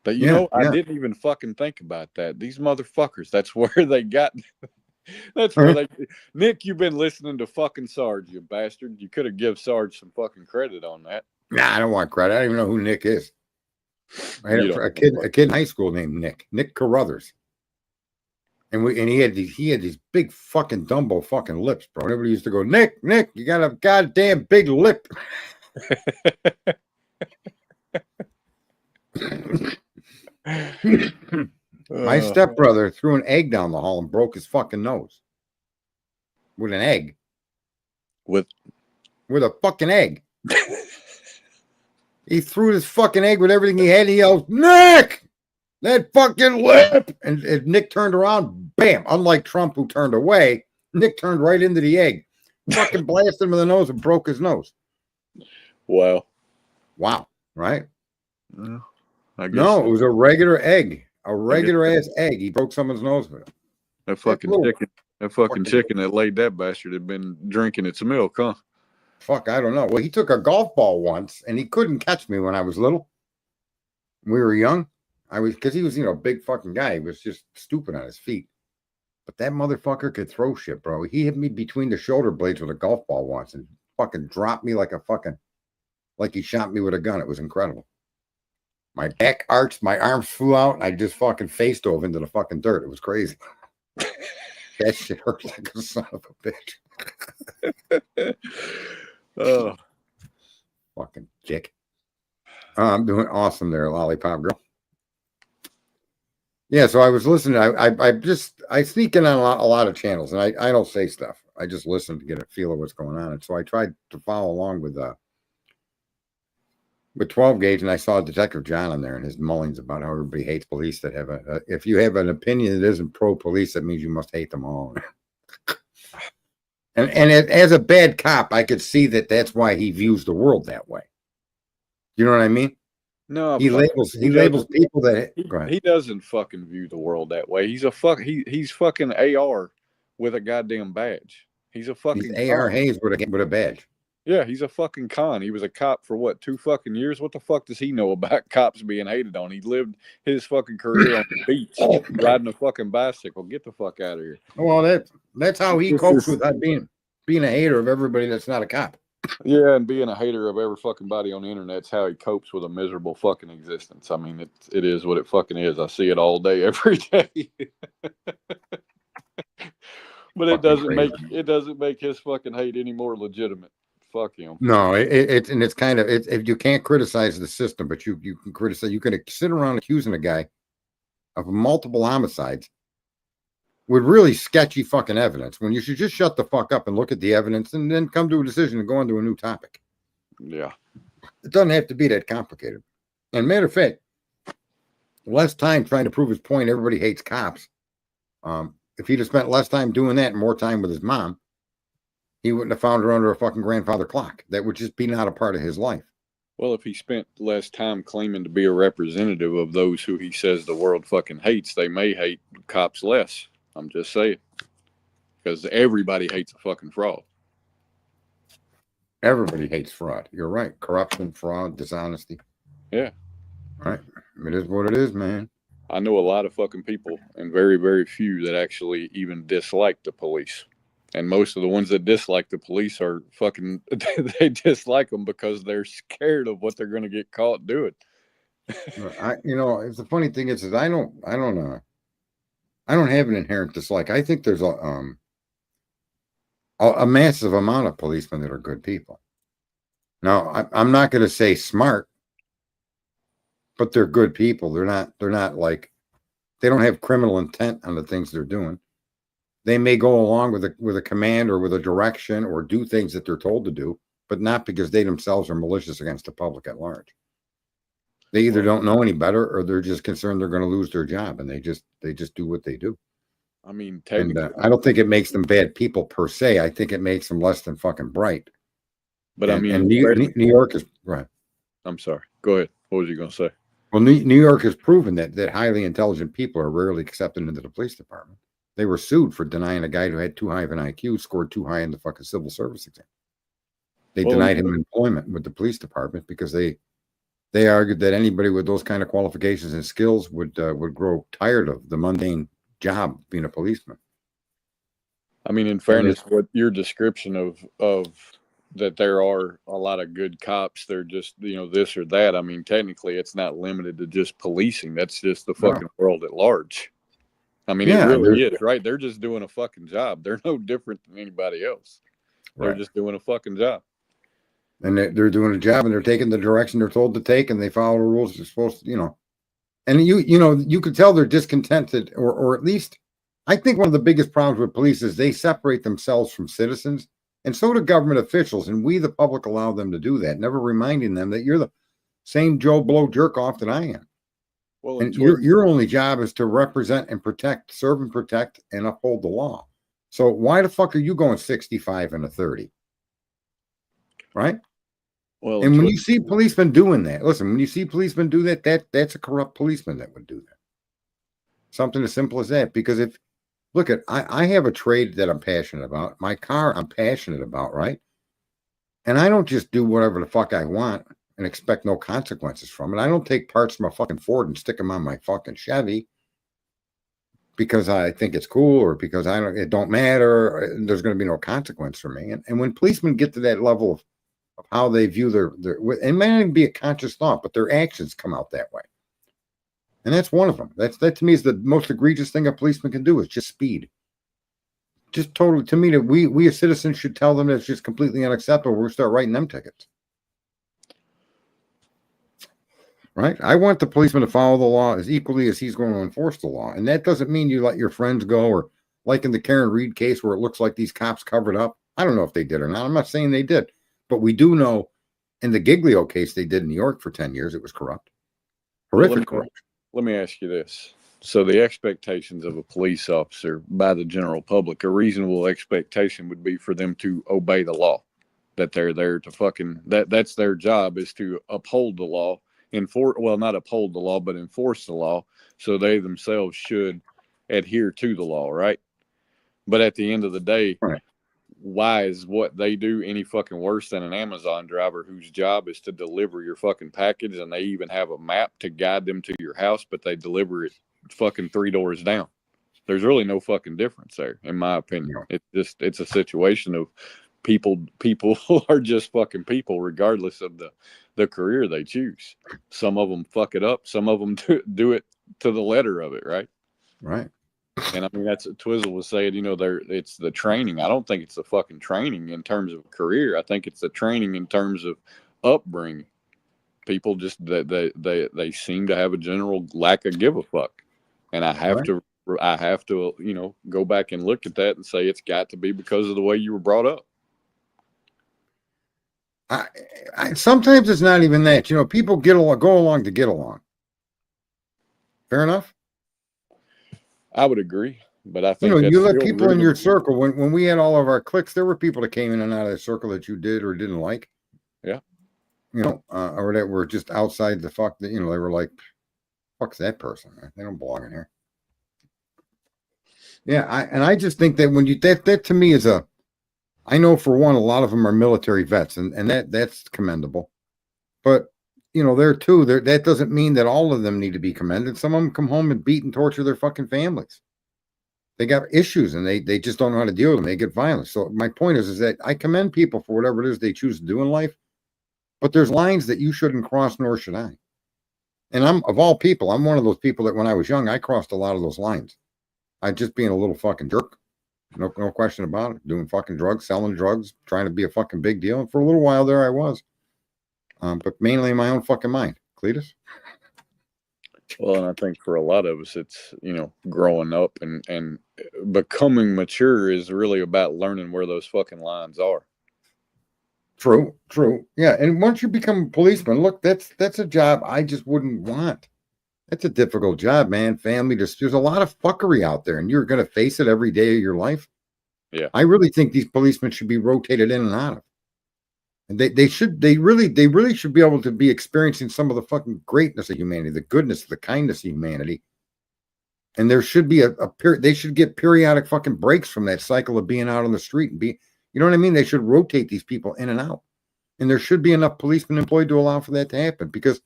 But you know, I didn't even fucking think about that. These motherfuckers, that's where they got. That's where they. Nick, you've been listening to fucking Sarge, you bastard. You could have give Sarge some fucking credit on that. Nah, I don't want credit. I don't even know who Nick is. I had a kid in high school named Nick Carruthers, and he had these big fucking Dumbo fucking lips, bro. Everybody used to go, Nick, you got a goddamn big lip. My stepbrother threw an egg down the hall and broke his fucking nose. With an egg. With a fucking egg. He threw this fucking egg with everything he had. And he yelled, Nick! That fucking lip! And Nick turned around, bam. Unlike Trump, who turned away, Nick turned right into the egg. Fucking blasted him in the nose and broke his nose. Wow. Wow. Right? Well, I guess No, it was a regular egg, a I guess regular ass egg. He broke someone's nose with it. that That fucking little chicken, that fucking fucking chicken that laid that bastard had been drinking its milk, huh? fuck, I don't know. Well, he took a golf ball once and he couldn't catch me when I was little. We were young. I was because he was, big fucking guy. He was just stupid on his feet. But that motherfucker could throw shit, bro. He hit me between the shoulder blades with a golf ball once and fucking dropped me like he shot me with a gun. It was incredible. My back arched, my arms flew out, and I just fucking face dove into the fucking dirt. It was crazy. That shit hurt like a son of a bitch. Oh, Fucking dick. I'm doing awesome there, Lollipop Girl. Yeah, so I was listening. I sneak in on a lot of channels, and I don't say stuff. I just listen to get a feel of what's going on. And so I tried to follow along with 12 gauge, and I saw Detective John on there and his mullings about how everybody hates police that have if you have an opinion that isn't pro police, that means you must hate them all. As a bad cop, I could see that that's why he views the world that way. You know what I mean? no, He labels people that go ahead. He doesn't fucking view the world that way. He's he's fucking AR with a goddamn badge. He's a fucking He's AR Hayes with a badge. Yeah, he's a fucking con. He was a cop for what, 2 fucking years? What the fuck does he know about cops being hated on? He lived his fucking career on the beach, riding a fucking bicycle. Get the fuck out of here. Well, that's how he copes with being a hater of everybody that's not a cop. Yeah, and being a hater of every fucking body on the internet's how he copes with a miserable fucking existence. I mean, it is what it fucking is. I see it all day, every day. But it doesn't make his fucking hate any more legitimate. Fuck him. No, it's kind of if you can't criticize the system, but you can criticize. You can sit around accusing a guy of multiple homicides with really sketchy fucking evidence when you should just shut the fuck up and look at the evidence and then come to a decision and go on to a new topic. Yeah, it doesn't have to be that complicated. And matter of fact, less time trying to prove his point. Everybody hates cops. If he'd have spent less time doing that and more time with his mom, he wouldn't have found her under a fucking grandfather clock. That would just be not a part of his life. Well, if he spent less time claiming to be a representative of those who he says the world fucking hates, they may hate cops less. I'm just saying. Because everybody hates a fucking fraud. Everybody hates fraud. You're right. Corruption, fraud, dishonesty. Yeah. Right. It is what it is, man. I know a lot of fucking people and very, very few that actually even dislike the police. And most of the ones that dislike the police are fucking, they dislike them because they're scared of what they're going to get caught doing. It's the funny thing is I don't have an inherent dislike. I think there's a massive amount of policemen that are good people. Now, I'm not going to say smart, but they're good people. They're not like, they don't have criminal intent on the things they're doing. They may go along with a command or with a direction or do things that they're told to do, but not because they themselves are malicious against the public at large. They either don't know any better or they're just concerned they're going to lose their job, and they just do what they do. I mean, technically, I don't think it makes them bad people per se. I think it makes them less than fucking bright. But I mean, New York is right. I'm sorry. Go ahead. What was you going to say? Well, New York has proven that highly intelligent people are rarely accepted into the police department. They were sued for denying a guy who had too high of an IQ, scored too high in the fucking civil service exam. They denied him employment with the police department because they argued that anybody with those kind of qualifications and skills would grow tired of the mundane job being a policeman. I mean, in fairness, what your description of that there are a lot of good cops, they're just, this or that. I mean, technically, it's not limited to just policing. That's just the fucking world at large. I mean, it really is, right? They're just doing a fucking job. They're no different than anybody else. They're just doing a fucking job. And they're doing a job, and they're taking the direction they're told to take, and they follow the rules they're supposed to, And you could tell they're discontented, or at least, I think one of the biggest problems with police is they separate themselves from citizens, and so do government officials, and we, the public, allow them to do that, never reminding them that you're the same Joe Blow jerk off that I am. Well, and your only job is to represent and protect, serve and protect, and uphold the law. So why the fuck are you going 65 and a 30? Right? Well, And when you see policemen doing that, listen, when you see policemen do that, that's a corrupt policeman that would do that. Something as simple as that. Because if look at I have a trade that I'm passionate about. My car I'm passionate about, right? And I don't just do whatever the fuck I want and expect no consequences from it. I don't take parts from a fucking Ford and stick them on my fucking Chevy because I think it's cool or because it don't matter. There's going to be no consequence for me. And when policemen get to that level of how they view their it may not even be a conscious thought, but their actions come out that way. And that's one of them. That to me is the most egregious thing a policeman can do is just speed. Just totally, to me, that we as citizens should tell them that it's just completely unacceptable. We'll start writing them tickets. Right? I want the policeman to follow the law as equally as he's going to enforce the law. And that doesn't mean you let your friends go, or like in the Karen Reed case where it looks like these cops covered up. I don't know if they did or not. I'm not saying they did. But we do know in the Giglio case they did in New York for 10 years, it was corrupt. Horrific corruption. Let me ask you this. So the expectations of a police officer by the general public, a reasonable expectation would be for them to obey the law, that they're there to that's their job, is to uphold the law, not uphold the law, but enforce the law. So they themselves should adhere to the law, right? But at the end of the day, right. Why is what they do any fucking worse than an Amazon driver whose job is to deliver your fucking package, and they even have a map to guide them to your house, but they deliver it fucking 3 doors down? There's really no fucking difference there, in my opinion. It's a situation of people are just fucking people, regardless of the career they choose. Some of them fuck it up. Some of them do it to the letter of it, right? Right. And I mean, that's what Twizzle was saying, it's the training. I don't think it's the fucking training in terms of career. I think it's the training in terms of upbringing. People just, they seem to have a general lack of give a fuck. And I have to, go back and look at that and say, it's got to be because of the way you were brought up. Sometimes it's not even that, people go along to get along. Fair enough. I would agree, but I think you let people in your circle. When we had all of our cliques, there were people that came in and out of the circle that you did or didn't like. Yeah. Or that were just outside the fuck. They were like, "Fuck's that person? They don't belong in here." Yeah, I just think that when that to me is I know for one, a lot of them are military vets, and that's commendable. But there too, that doesn't mean that all of them need to be commended. Some of them come home and beat and torture their fucking families. They got issues and they just don't know how to deal with them. They get violent. So my point is that I commend people for whatever it is they choose to do in life, but there's lines that you shouldn't cross, nor should I. And of all people, I'm one of those people that when I was young, I crossed a lot of those lines. I just being a little fucking jerk. No question about it. Doing fucking drugs, selling drugs, trying to be a fucking big deal. And for a little while there I was. But mainly in my own fucking mind. Cletus? Well, and I think for a lot of us, it's, growing up and becoming mature is really about learning where those fucking lines are. True. Yeah. And once you become a policeman, look, that's a job I just wouldn't want. That's a difficult job, man. Family, there's a lot of fuckery out there and you're going to face it every day of your life. Yeah. I really think these policemen should be rotated in and out of. And they really should be able to be experiencing some of the fucking greatness of humanity, the goodness, the kindness of humanity. And there should be they should get periodic fucking breaks from that cycle of being out on the street and you know what I mean? They should rotate these people in and out. And there should be enough policemen employed to allow for that to happen, because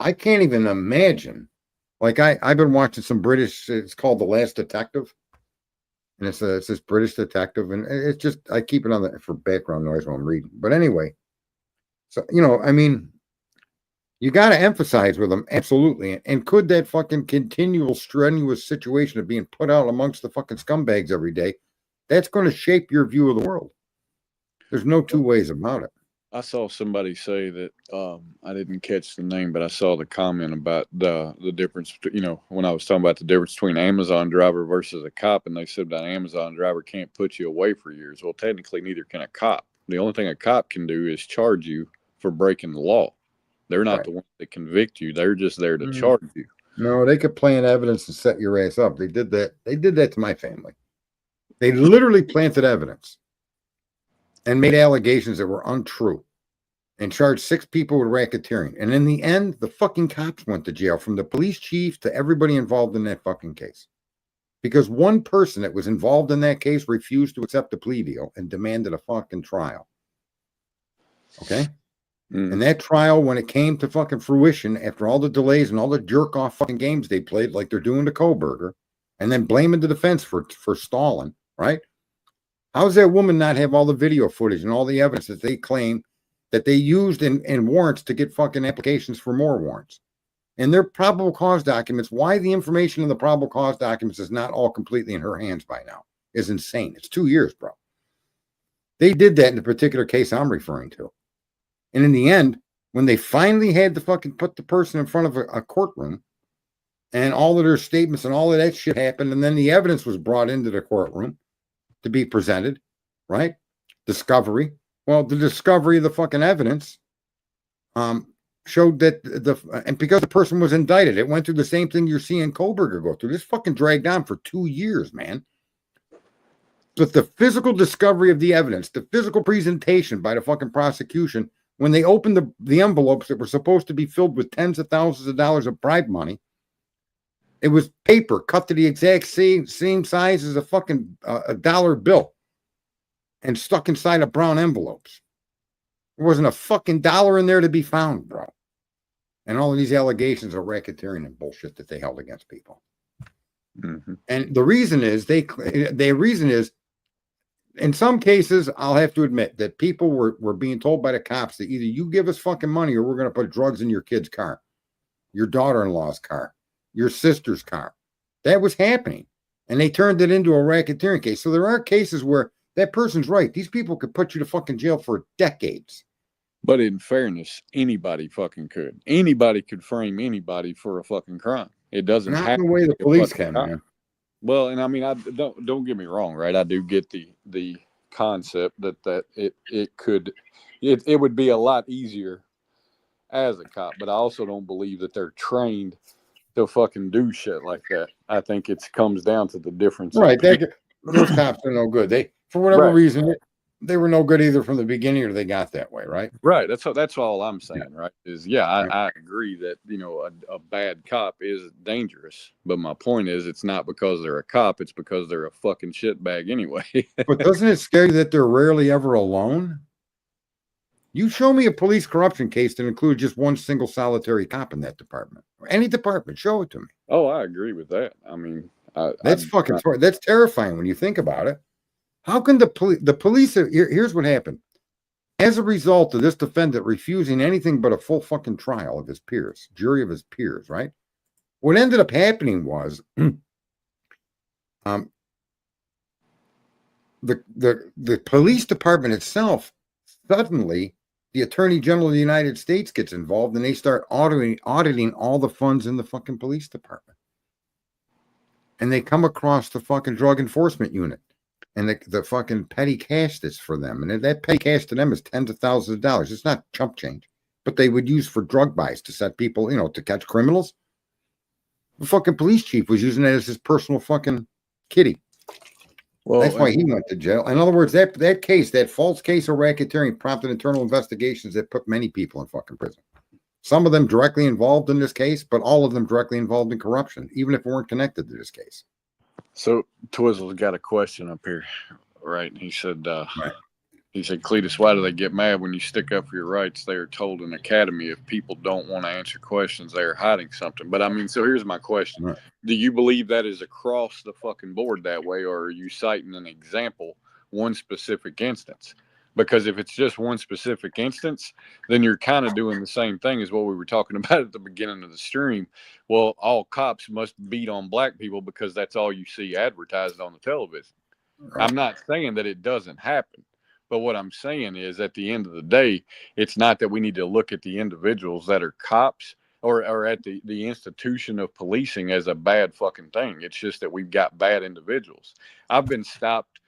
I can't even imagine. Like I've been watching some British, it's called The Last Detective. And it's this British detective, and it's just, I keep it for background noise while I'm reading. But anyway, so, I mean, you got to emphasize with them, absolutely. And could that fucking continual strenuous situation of being put out amongst the fucking scumbags every day, that's going to shape your view of the world. There's no two ways about it. I saw somebody say that, I didn't catch the name, but I saw the comment about the difference, when I was talking about the difference between an Amazon driver versus a cop, and they said that an Amazon driver can't put you away for years. Well, technically, neither can a cop. The only thing a cop can do is charge you for breaking the law. They're not the ones that convict you. They're just there to charge you. No, they could plant evidence and set your ass up. They did that. They did that to my family. They literally planted evidence and made allegations that were untrue. and charged 6 people with racketeering. And in the end, the fucking cops went to jail, from the police chief to everybody involved in that fucking case. Because one person that was involved in that case refused to accept the plea deal and demanded a fucking trial. Okay? And that trial, when it came to fucking fruition, after all the delays and all the jerk-off fucking games they played, like they're doing to Koberger, and then blaming the defense for stalling, right? How does that woman not have all the video footage and all the evidence that they claim that they used in warrants to get fucking applications for more warrants? And their probable cause documents, why the information in the probable cause documents is not all completely in her hands by now is insane. It's 2 years, bro. They did that in the particular case I'm referring to. And in the end, when they finally had to fucking put the person in front of a courtroom, and all of their statements and all of that shit happened, and then the evidence was brought into the courtroom to be presented, right? Discovery. Well, the discovery of the fucking evidence showed that and because the person was indicted, it went through the same thing you're seeing Koberger go through. This fucking dragged on for 2 years, man. But the physical discovery of the evidence, the physical presentation by the fucking prosecution, when they opened the envelopes that were supposed to be filled with tens of thousands of dollars of bribe money, it was paper cut to the exact same size as a fucking a dollar bill and stuck inside of brown envelopes. There wasn't a fucking dollar in there to be found, bro. And all of these allegations of racketeering and bullshit that they held against people. Mm-hmm. And the reason is in some cases, I'll have to admit that people were being told by the cops that either you give us fucking money or we're going to put drugs in your kid's car, your daughter-in-law's car, your sister's car. That was happening. And they turned it into a racketeering case. So there are cases where that person's right. These people could put you to fucking jail for decades. But in fairness, anybody fucking could. Anybody could frame anybody for a fucking crime. It doesn't not have in the way the police can, man. Well, and I mean, I don't get me wrong, right? I do get the concept that it would be a lot easier as a cop, but I also don't believe that they're trained to fucking do shit like that. I think it comes down to the difference. Right. Those cops are no good. They, for whatever reason, they were no good either from the beginning, or they got that way, right? Right. That's all I'm saying, right? Is I agree that, a bad cop is dangerous. But my point is, it's not because they're a cop, it's because they're a fucking shitbag anyway. But doesn't it scare you that they're rarely ever alone? You show me a police corruption case that included just one single solitary cop in that department. Or any department, show it to me. Oh, I agree with that. I mean, that's terrifying when you think about it. How can the police? Here's what happened. As a result of this defendant refusing anything but a full fucking trial of his peers, jury of his peers, right? What ended up happening was, the police department itself, suddenly the Attorney General of the United States gets involved, and they start auditing all the funds in the fucking police department, and they come across the fucking drug enforcement unit. And the fucking petty cash that's for them. And that petty cash to them is tens of thousands of dollars. It's not chump change. But they would use for drug buys to set people, to catch criminals. The fucking police chief was using that as his personal fucking kitty. Well, that's why he went to jail. In other words, that case, that false case of racketeering prompted internal investigations that put many people in fucking prison. Some of them directly involved in this case, but all of them directly involved in corruption, even if it weren't connected to this case. So Twizzle's got a question up here, right? He said, Cletus, why do they get mad when you stick up for your rights? They are told in academy if people don't want to answer questions, they are hiding something. But I mean, so here's my question. Right. Do you believe that is across the fucking board that way, or are you citing an example, one specific instance? Because if it's just one specific instance, then you're kind of doing the same thing as what we were talking about at the beginning of the stream. Well, all cops must beat on black people because that's all you see advertised on the television. Right. I'm not saying that it doesn't happen, but what I'm saying is at the end of the day, it's not that we need to look at the individuals that are cops or at the institution of policing as a bad fucking thing. It's just that we've got bad individuals. I've been stopped.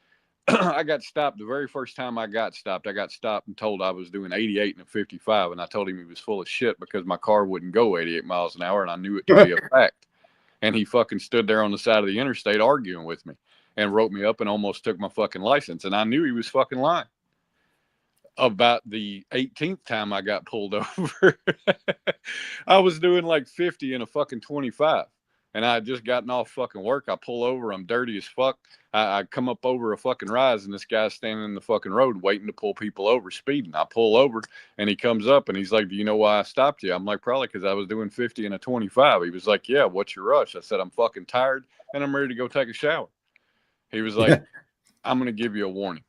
I got stopped the very first time I got stopped. I got stopped and told I was doing 88 and a 55, and I told him he was full of shit because my car wouldn't go 88 miles an hour, and I knew it to be a fact. And he fucking stood there on the side of the interstate arguing with me and wrote me up and almost took my fucking license, and I knew he was fucking lying. about the 18th time I got pulled over. I was doing like 50 in a fucking 25. And I had just gotten off fucking work. I pull over. I'm dirty as fuck. I come up over a fucking rise, and this guy's standing in the fucking road waiting to pull people over speeding. I pull over, and he comes up, and he's like, "Do you know why I stopped you?" I'm like, "Probably because I was doing 50 in a 25." He was like, "Yeah, what's your rush?" I said, "I'm fucking tired, and I'm ready to go take a shower." He was like, Yeah. "I'm going to give you a warning."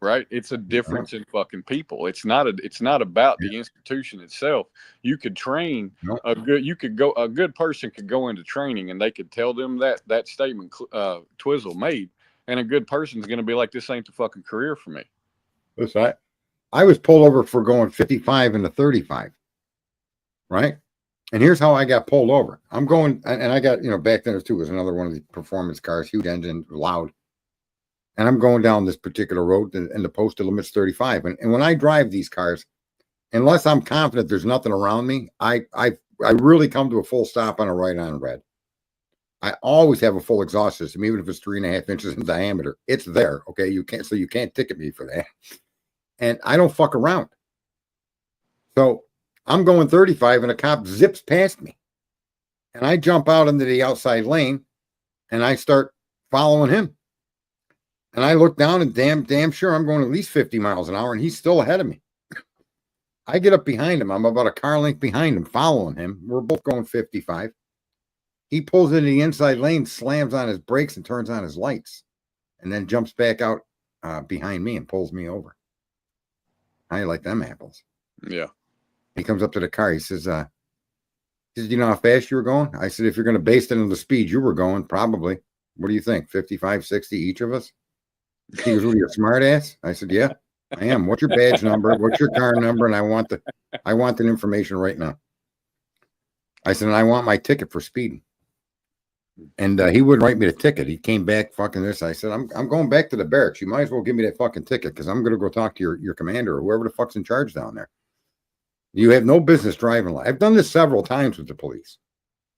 Right? It's a difference in fucking people. It's not about Yeah. the institution itself. You could train No. a good person could go into training and they could tell them that statement Twizzle made, and a good person's going to be like, this ain't the fucking career for me. Listen, I was pulled over for going 55 into 35. Right? And here's how I got pulled over. I'm going, and I got, back then too, was another one of the performance cars, huge engine, loud. And I'm going down this particular road, and the posted limit's 35. And when I drive these cars, unless I'm confident there's nothing around me, I really come to a full stop on a right on red. I always have a full exhaust system, even if it's 3.5 inches in diameter. It's there. Okay. You can't ticket me for that. And I don't fuck around. So I'm going 35 and a cop zips past me. And I jump out into the outside lane and I start following him. And I look down and damn sure I'm going at least 50 miles an hour and he's still ahead of me. I get up behind him. I'm about a car length behind him, following him. We're both going 55. He pulls into the inside lane, slams on his brakes and turns on his lights, and then jumps back out behind me and pulls me over. I like them apples. Yeah. He comes up to the car. He says, "Do you know how fast you were going?" I said, "If you're going to base it on the speed you were going, probably. What do you think? 55, 60 each of us?" He goes, "What are you, a smart ass?" I said, "Yeah, I am. What's your badge number? What's your car number? And I want that information right now." I said, "And I want my ticket for speeding." And he wouldn't write me the ticket. He came back fucking this. I said, I'm going back to the barracks. You might as well give me that fucking ticket because I'm going to go talk to your commander or whoever the fuck's in charge down there. You have no business driving. I've done this several times with the police.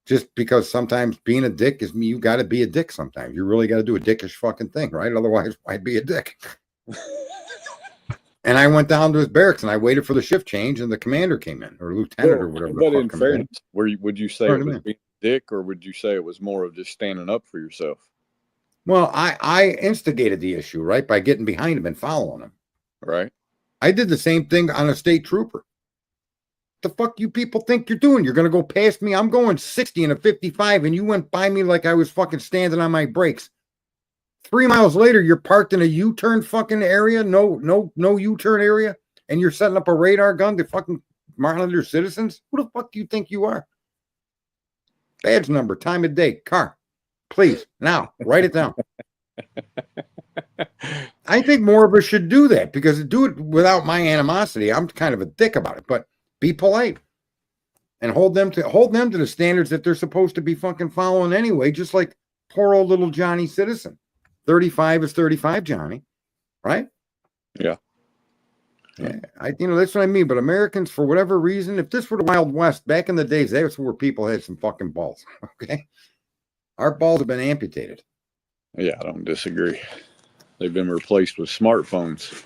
Just because sometimes being a dick is me. You got to be a dick sometimes. You really got to do a dickish fucking thing, right? Otherwise, I'd be a dick. And I went down to his barracks and I waited for the shift change and the commander came in or lieutenant or whatever. But in fairness, would you say it was being a dick or would you say it was more of just standing up for yourself? Well, I instigated the issue, right? By getting behind him and following him. Right. I did the same thing on a state trooper. The fuck you people think you're doing? You're going to go past me? I'm going 60 in a 55 and you went by me like I was fucking standing on my brakes. 3 miles later, you're parked in a U-turn fucking area, no U-turn area, and you're setting up a radar gun to fucking monitor citizens? Who the fuck do you think you are? Badge number, time of day, car. Please, now, write it down. I think more of us should do that because do it without my animosity. I'm kind of a dick about it, but be polite and hold them to the standards that they're supposed to be fucking following anyway, just like poor old little Johnny Citizen. 35 is 35, Johnny, right? Yeah. Yeah, that's what I mean. But Americans, for whatever reason, if this were the Wild West back in the days, that's where people had some fucking balls. Okay, our balls have been amputated. Yeah, I don't disagree. They've been replaced with smartphones.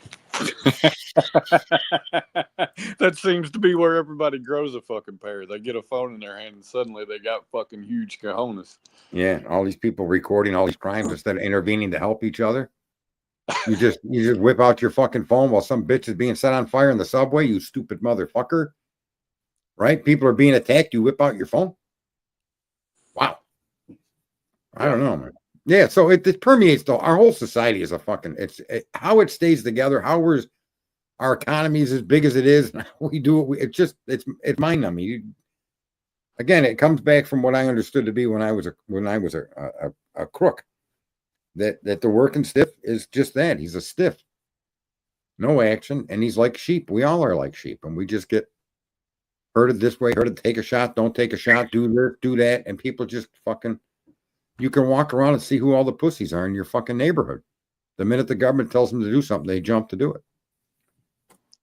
That seems to be where everybody grows a fucking pair. They get a phone in their hand and suddenly they got fucking huge cojones. Yeah, all these people recording all these crimes instead of intervening to help each other. You just whip out your fucking phone while some bitch is being set on fire in the subway, you stupid motherfucker. Right? People are being attacked, you whip out your phone. Wow. I don't know, man. Yeah, so it permeates our whole society is a fucking how it stays together, how our economy is as big as it is, and we do it. It's mind numbing. Again, it comes back from what I understood to be when I was a crook. That the working stiff is just that. He's a stiff. No action, and he's like sheep. We all are like sheep, and we just get herded this way, herded take a shot, don't take a shot, do this, do that, and people just fucking. You can walk around and see who all the pussies are in your fucking neighborhood. The minute the government tells them to do something, they jump to do it.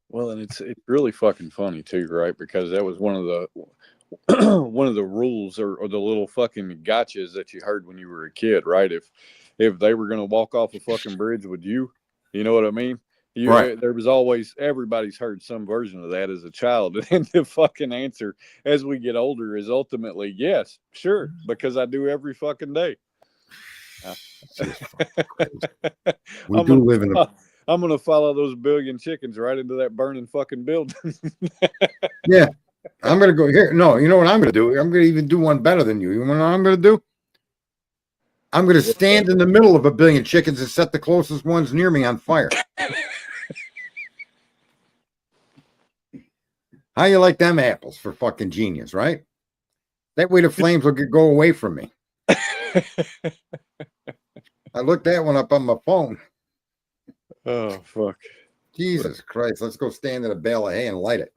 Well, and it's really fucking funny too, right? Because that was one of the rules or the little fucking gotchas that you heard when you were a kid, right? If they were gonna walk off a fucking bridge with you, you know what I mean? Right. There was always, everybody's heard some version of that as a child. And the fucking answer as we get older is ultimately yes, sure, because I do every fucking day. Jesus fucking Christ. We I'm do gonna, live in a I'm gonna follow those billion chickens right into that burning fucking building. yeah. I'm gonna go here. No, you know what I'm gonna do? I'm gonna even do one better than you. You know what I'm gonna do? I'm gonna stand in the middle of a billion chickens and set the closest ones near me on fire. How you like them apples for fucking genius, right? That way the flames will go away from me. I looked that one up on my phone. Oh fuck. Jesus Christ. Let's go stand in a bale of hay and light it.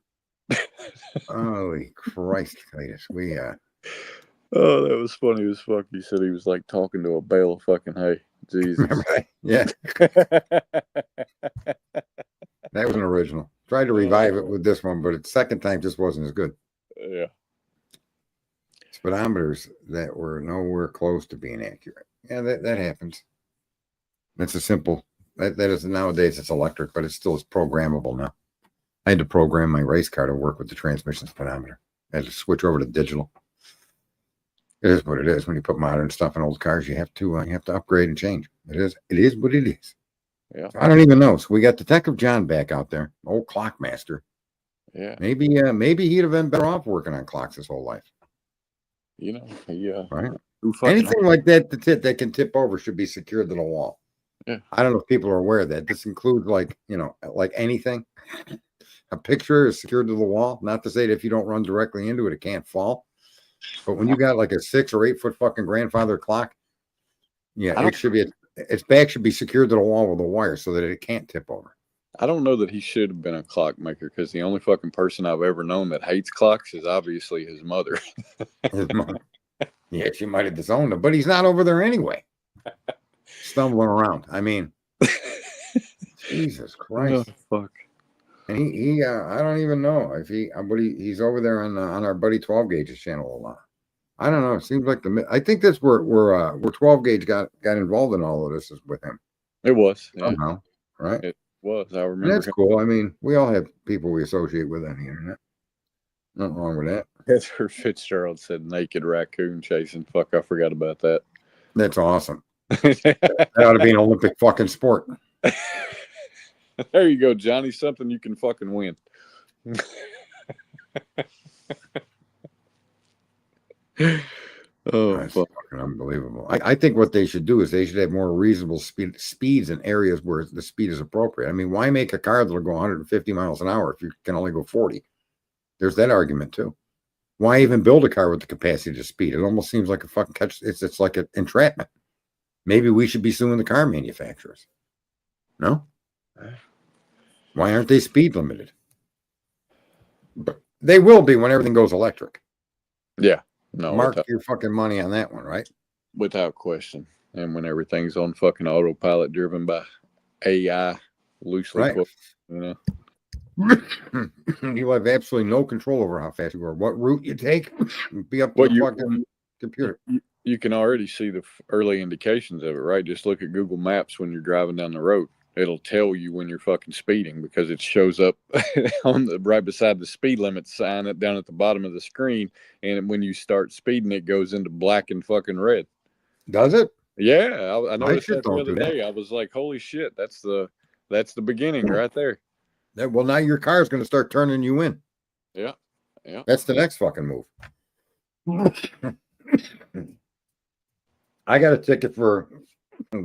Holy Christ, Titus. We Oh, that was funny as fuck. He said he was like talking to a bale of fucking hay. Jesus. remember that? Yeah. That was an original. Tried to revive it with this one, but the second time just wasn't as good. Yeah. Speedometers that were nowhere close to being accurate. Yeah, that happens. That's a simple that is nowadays it's electric, but it still is programmable now. I had to program my race car to work with the transmission speedometer. I had to switch over to digital. It is what it is. When you put modern stuff in old cars, you have to upgrade and change. It is what it is. Yeah. I don't even know. So we got Detective John back out there, old clock master. Yeah. Maybe he'd have been better off working on clocks his whole life. You know, yeah. Right. Anything Anything like that that can tip over should be secured to the wall. Yeah. I don't know if people are aware of that. This includes like anything. A picture is secured to the wall. Not to say that if you don't run directly into it, it can't fall. But when you got like a 6 or 8 foot fucking grandfather clock, yeah, it should be its back should be secured to the wall with a wire so that it can't tip over. I don't know that he should have been a clockmaker because the only fucking person I've ever known that hates clocks is obviously his mother. His mother. Yeah, she might have disowned him, but he's not over there anyway. Stumbling around. I mean, Jesus Christ. Oh, fuck. And he I don't even know if he's over there on our buddy 12 Gauge's channel a lot. I don't know. It seems like I think that's where 12 Gauge got involved in all of this is with him. It was. Yeah. Somehow, right? It was. I remember. And that's cool. I mean, we all have people we associate with on the internet. Nothing wrong with that. Heather Fitzgerald said naked raccoon chasing. Fuck, I forgot about that. That's awesome. That ought to be an Olympic fucking sport. There you go, Johnny. Something you can fucking win. Oh, that's fucking unbelievable. I think what they should do is they should have more reasonable speeds in areas where the speed is appropriate. I mean, why make a car that'll go 150 miles an hour if you can only go 40? There's that argument too. Why even build a car with the capacity to speed? It almost seems like a fucking catch. It's like an entrapment. Maybe we should be suing the car manufacturers. No? Why aren't they speed limited? But they will be when everything goes electric. Yeah. No. Mark your fucking money on that one, right? Without question. And when everything's on fucking autopilot driven by AI, loosely right. You know. You have absolutely no control over how fast you go or what route you take. Be up to the fucking computer. You can already see the early indications of it, right? Just look at Google Maps when you're driving down the road. It'll tell you when you're fucking speeding because it shows up on right beside the speed limit sign down at the bottom of the screen. And when you start speeding, it goes into black and fucking red. Does it? Yeah, I noticed that the other day. I was like, holy shit, that's the beginning right there. Well, now your car is going to start turning you in. Yeah. Yeah. That's the next fucking move. I got a ticket for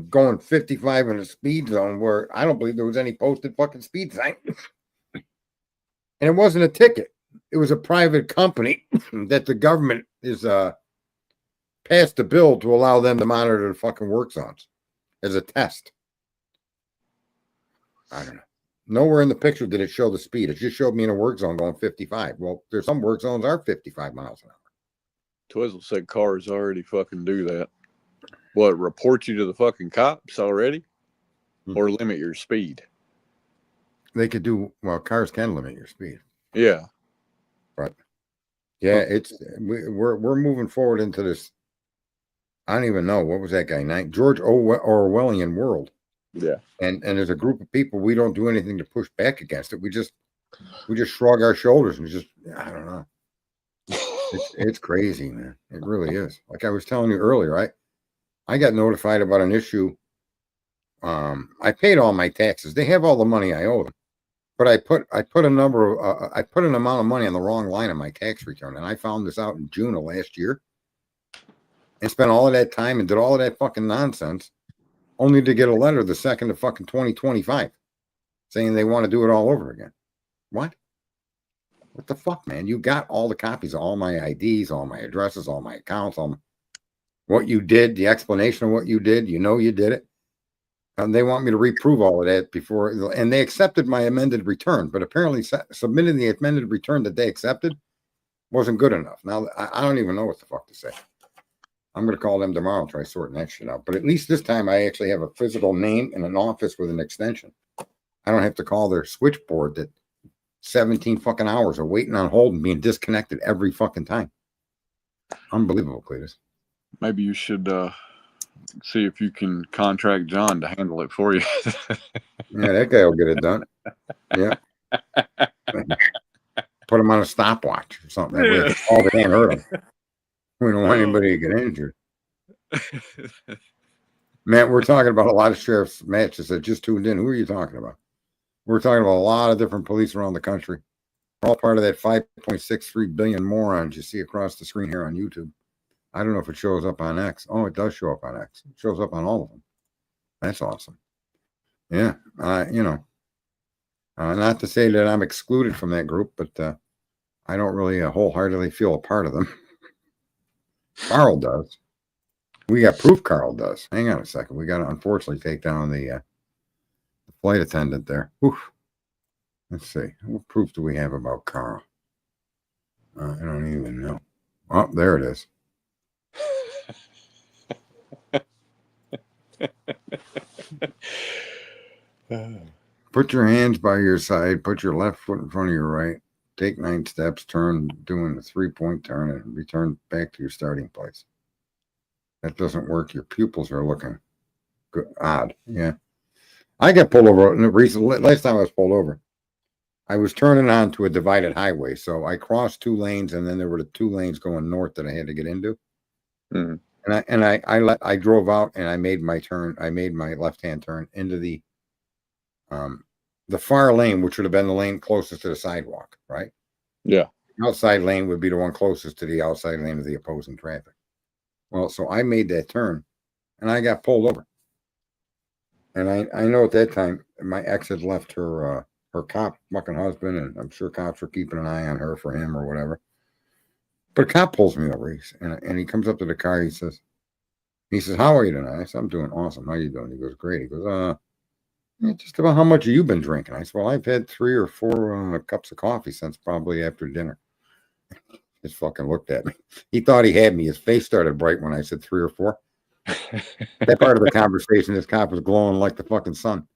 going 55 in a speed zone where I don't believe there was any posted fucking speed sign. And it wasn't a ticket. It was a private company that the government is passed a bill to allow them to monitor the fucking work zones as a test. I don't know. Nowhere in the picture did it show the speed. It just showed me in a work zone going 55. Well, there's some work zones are 55 miles an hour. Twizzle said cars already fucking do that. What, report you to the fucking cops already? Or limit your speed? They could do, well, cars can limit your speed. Yeah. Right. Yeah, we're moving forward into this. I don't even know. What was that guy? George Orwellian world. Yeah. And there's a group of people, we don't do anything to push back against it. We just shrug our shoulders and just, I don't know. It's crazy, man. It really is. Like I was telling you earlier, I got notified about an issue. I paid all my taxes. They have all the money I owe them, but I put an amount of money on the wrong line on my tax return, and I found this out in June of last year, and spent all of that time and did all of that fucking nonsense, only to get a letter the second of fucking 2025 saying they want to do it all over again. What the fuck, man? You got all the copies of all my IDs, all my addresses, all my accounts, all what you did, the explanation of what you did. You know you did it. And they want me to reprove all of that before, and they accepted my amended return, but apparently submitting the amended return that they accepted wasn't good enough. Now, I don't even know what the fuck to say. I'm going to call them tomorrow and try sorting that shit out. But at least this time I actually have a physical name and an office with an extension. I don't have to call their switchboard that 17 fucking hours of waiting on hold and being disconnected every fucking time. Unbelievable, Cletus. Maybe you should see if you can contract John to handle it for you. Yeah, that guy will get it done. Yeah. Put him on a stopwatch or something. That way all they can't hurt him. We don't want anybody to get injured. Matt, we're talking about a lot of sheriff's matches that just tuned in. Who are you talking about? We're talking about a lot of different police around the country. All part of that 5.63 billion morons you see across the screen here on YouTube. I don't know if it shows up on X. Oh, it does show up on X. It shows up on all of them. That's awesome. Yeah, not to say that I'm excluded from that group, but I don't really wholeheartedly feel a part of them. Carl does. We got proof Carl does. Hang on a second. We got to unfortunately take down the flight attendant there. Oof. Let's see. What proof do we have about Carl? I don't even know. Oh, there it is. Put your hands by your side. Put your left foot in front of your right. Take 9 steps. Turn, doing the 3-point turn, and return back to your starting place. That doesn't work. Your pupils are looking good, odd. Yeah. I got pulled over recently. Last time I was pulled over, I was turning onto a divided highway. So I crossed 2 lanes, and then there were the 2 lanes going north that I had to get into. Mm-hmm. And I drove out and I made my turn. I made my left-hand turn into the far lane, which would have been the lane closest to the sidewalk, right? Yeah. The outside lane would be the one closest to the outside lane of the opposing traffic. Well, so I made that turn and I got pulled over. And I know at that time my ex had left her cop fucking husband, and I'm sure cops were keeping an eye on her for him or whatever. But a cop pulls me over, and he comes up to the car. He says, "How are you tonight?" I said, "I'm doing awesome. How you doing?" He goes, "Great." He goes, "Just about how much have you been drinking?" I said, "Well, I've had 3 or 4 cups of coffee since probably after dinner." He just fucking looked at me. He thought he had me. His face started bright when I said 3 or 4. That part of the conversation, this cop was glowing like the fucking sun.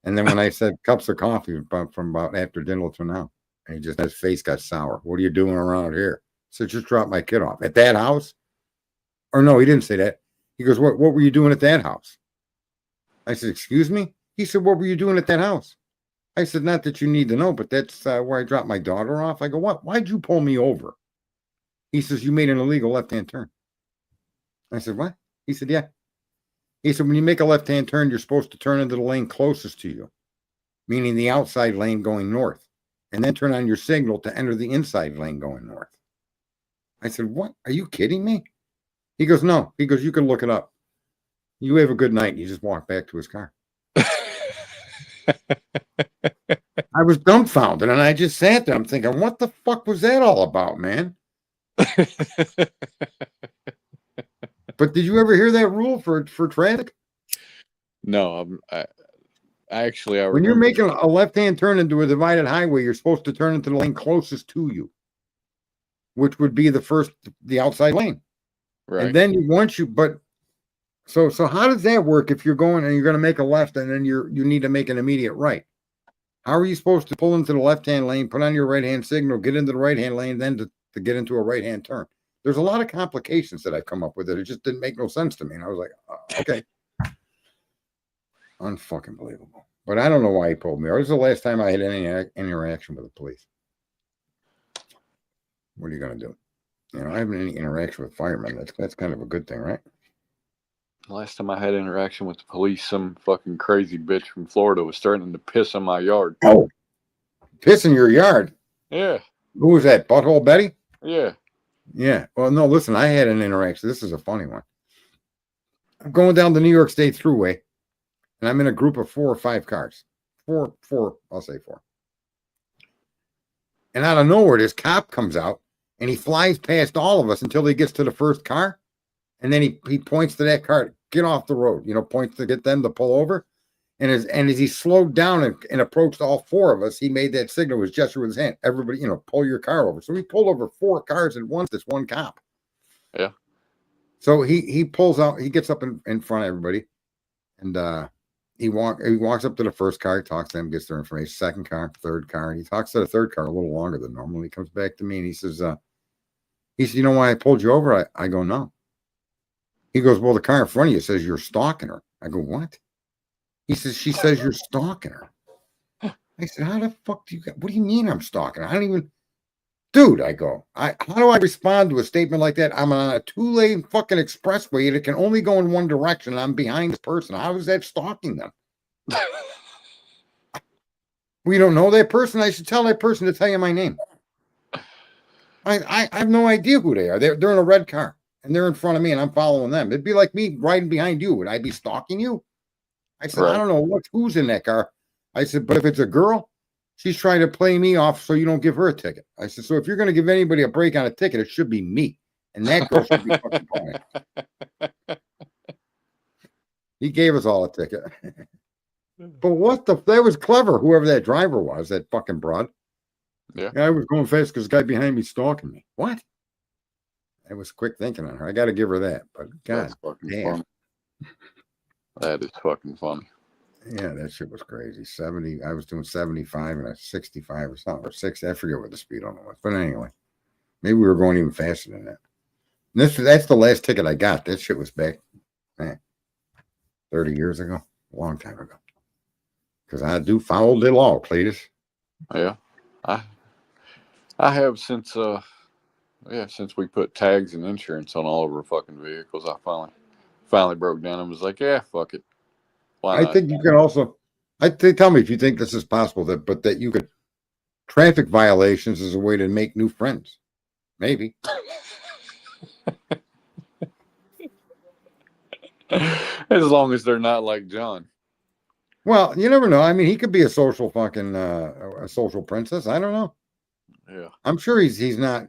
And then when I said cups of coffee from about after dinner to now, and his face got sour. "What are you doing around here?" I said, "Just drop my kid off." "At that house?" Or no, he didn't say that. He goes, What were you doing at that house?" I said, "Excuse me?" He said, "What were you doing at that house?" I said, "Not that you need to know, but that's where I dropped my daughter off." I go, "What? Why'd you pull me over?" He says, "You made an illegal left-hand turn." I said, "What?" He said, "Yeah." He said, "When you make a left-hand turn, you're supposed to turn into the lane closest to you, meaning the outside lane going north, and then turn on your signal to enter the inside lane going north." I said, "What? Are you kidding me?" He goes, "No." He goes, "You can look it up. You have a good night." And he just walked back to his car. I was dumbfounded, and I just sat there. I'm thinking, what the fuck was that all about, man? But did you ever hear that rule for traffic? No, when you're making a left-hand turn into a divided highway, you're supposed to turn into the lane closest to you, which would be the outside lane. Right. And then so how does that work if you're going and you're going to make a left and then you need to make an immediate right? How are you supposed to pull into the left-hand lane, put on your right-hand signal, get into the right-hand lane, then to get into a right-hand turn? There's a lot of complications that I've come up with that it just didn't make no sense to me. And I was like, okay. Unfucking believable. But I don't know why he pulled me over. This is the last time I had any interaction with the police. What are you going to do? You know, I haven't any interaction with firemen. That's kind of a good thing, right? Last time I had interaction with the police, some fucking crazy bitch from Florida was starting to piss on my yard. Oh, piss in your yard? Yeah. Who was that? Butthole Betty? Yeah. Yeah. Well, no, listen, I had an interaction. This is a funny one. I'm going down the New York State Thruway, and I'm in a group of 4 or 5 cars. Four, I'll say 4. And out of nowhere, this cop comes out, and he flies past all of us until he gets to the first car. And then he points to that car, get off the road, you know, points to get them to pull over. And as he slowed down and approached all 4 of us, he made that signal, was gesture with his hand. Everybody, you know, pull your car over. So he pulled over 4 cars at once, this one cop. Yeah. So he pulls out, he gets up in front of everybody, and he walks up to the first car, he talks to them, gets their information, second car, third car. He talks to the third car a little longer than normal. He comes back to me and he says, you know why I pulled you over? I go, no. He goes, well, the car in front of you says you're stalking her. I go, what? He says, she says you're stalking her. I said, how the fuck what do you mean I'm stalking her? I don't even, dude, I go, how do I respond to a statement like that? I'm on a 2-lane fucking expressway that can only go in one direction. And I'm behind this person. How is that stalking them? We don't know that person. I should tell that person to tell you my name. I have no idea who they are. They're in a red car. And they're in front of me, and I'm following them. It'd be like me riding behind you. Would I be stalking you? I said, right. I don't know who's in that car. I said, but if it's a girl, she's trying to play me off so you don't give her a ticket. I said, so if you're going to give anybody a break on a ticket, it should be me. And that girl should be fucking playing. He gave us all a ticket. But that was clever, whoever that driver was, that fucking broad. Yeah. I was going fast because the guy behind me stalking me. What? It was quick thinking on her. I got to give her that. But God damn. Funny. That is fucking funny. Yeah, that shit was crazy. 70. I was doing 75 and a 65 or something, or 60. I forget what the speed on it was. But anyway, maybe we were going even faster than that. That's the last ticket I got. That shit was back 30 years ago. A long time ago. Because I do follow the law, Cletus. Yeah. I have since we put tags and insurance on all of our fucking vehicles. I finally broke down and was like, yeah, fuck it. Why not? I think you can also, tell me if you think this is possible, that you could, traffic violations is a way to make new friends. Maybe. As long as they're not like John. Well, you never know. I mean, he could be a social fucking, a social princess. I don't know. Yeah. I'm sure he's not,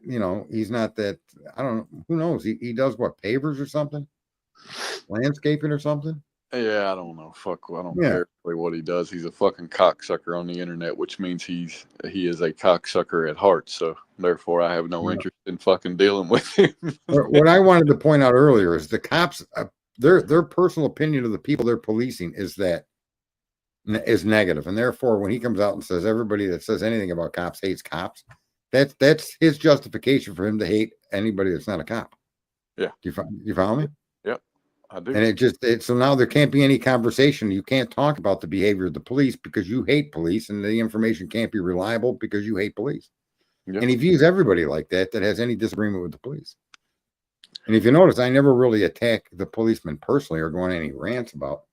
he's not that, I don't know. Who knows? He does what, pavers or something? Landscaping or something? Yeah, I don't know. Fuck, I don't care what he does. He's a fucking cocksucker on the internet, which means he is a cocksucker at heart. So therefore, I have no interest in fucking dealing with him. What I wanted to point out earlier is the cops, their personal opinion of the people they're policing is negative, and therefore, when he comes out and says everybody that says anything about cops hates cops, that's his justification for him to hate anybody that's not a cop. Yeah, you follow me? Yep. I do. And so now there can't be any conversation. You can't talk about the behavior of the police because you hate police, and the information can't be reliable because you hate police. Yep. And he views everybody like that has any disagreement with the police. And if you notice, I never really attack the policemen personally or go on any rants about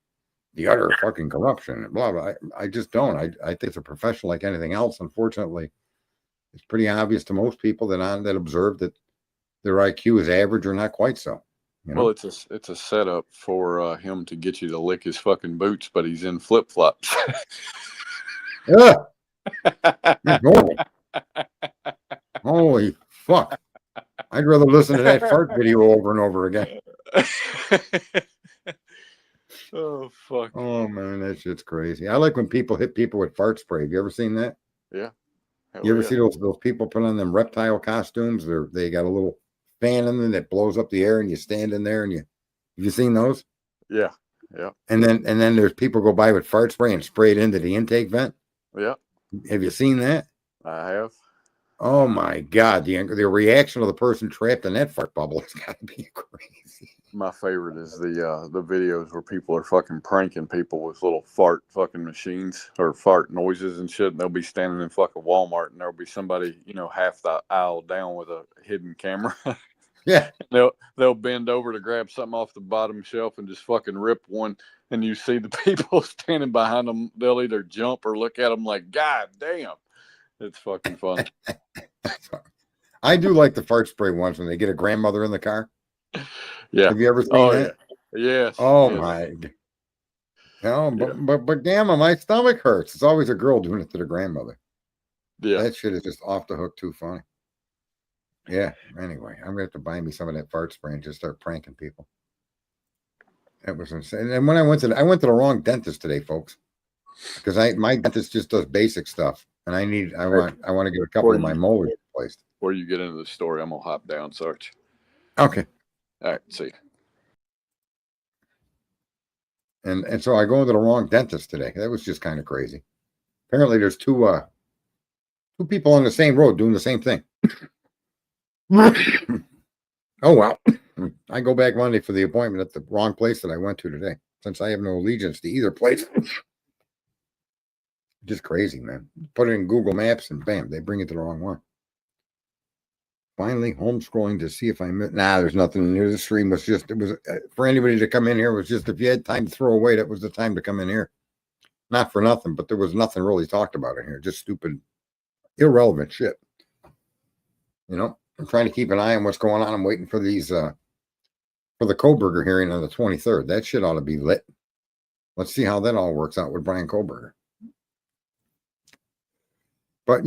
the utter fucking corruption and blah, blah. I just don't. I think it's a profession like anything else. Unfortunately, it's pretty obvious to most people that observe that their IQ is average or not quite so. Well, it's a setup for him to get you to lick his fucking boots, but he's in flip flops. Yeah. Holy fuck! I'd rather listen to that fart video over and over again. Oh fuck! Oh man, that shit's crazy. I like when people hit people with fart spray. Have you ever seen that? Yeah. You ever see those people put on them reptile costumes? They got a little fan in them that blows up the air, and you stand in there, and have you seen those? Yeah. Yeah. And then there's people go by with fart spray and spray it into the intake vent. Yeah. Have you seen that? I have. Oh my God, the reaction of the person trapped in that fart bubble has got to be crazy. My favorite is the videos where people are fucking pranking people with little fart fucking machines or fart noises and shit. And they'll be standing in fucking Walmart and there'll be somebody, half the aisle down with a hidden camera. Yeah. They'll bend over to grab something off the bottom shelf and just fucking rip one. And you see the people standing behind them. They'll either jump or look at them like, God damn. It's fucking funny. I do like the fart spray ones when they get a grandmother in the car. Yeah. Have you ever seen Oh, that? yeah. Yes. Oh yes. my. No, Yeah. but gamma, my stomach hurts. It's always a girl doing it to the grandmother. Yeah. That shit is just off the hook too funny. Yeah. Anyway, I'm gonna have to buy me some of that fart spray and just start pranking people. That was insane. And when I went to the wrong dentist today, folks, because my dentist just does basic stuff, and I want to get a couple of my molars replaced. Before you get into the story, I'm gonna hop down, Sarge. Okay. All right. See. And so I go into the wrong dentist today. That was just kind of crazy. Apparently, there's two people on the same road doing the same thing. Oh well. I go back Monday for the appointment at the wrong place that I went to today, since I have no allegiance to either place. Just crazy, man. Put it in Google Maps and bam, they bring it to the wrong one. Finally, home scrolling to see if I missed. Nah, there's nothing in here. The stream was just, it was for anybody to come in here. It was just if you had time to throw away, that was the time to come in here. Not for nothing, but there was nothing really talked about in here. Just stupid, irrelevant shit. I'm trying to keep an eye on what's going on. I'm waiting for these, for the Kohberger hearing on the 23rd. That shit ought to be lit. Let's see how that all works out with Brian Kohberger. But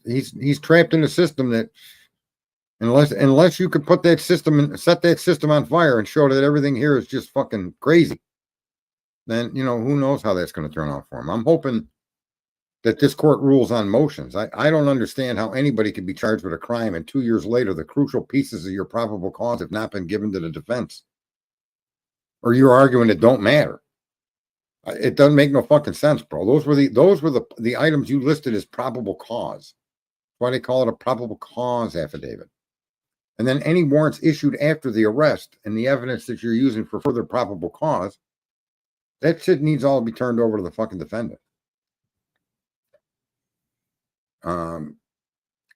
he's trapped in a system that unless you could put that system and set that system on fire and show that everything here is just fucking crazy, then who knows how that's going to turn out for him. I'm hoping that this court rules on motions. I don't understand how anybody could be charged with a crime and 2 years later the crucial pieces of your probable cause have not been given to the defense, or you're arguing it don't matter. It doesn't make no fucking sense, bro. Those were the items you listed as probable cause. That's why they call it a probable cause affidavit. And then any warrants issued after the arrest and the evidence that you're using for further probable cause, that shit needs all to be turned over to the fucking defendant. Carl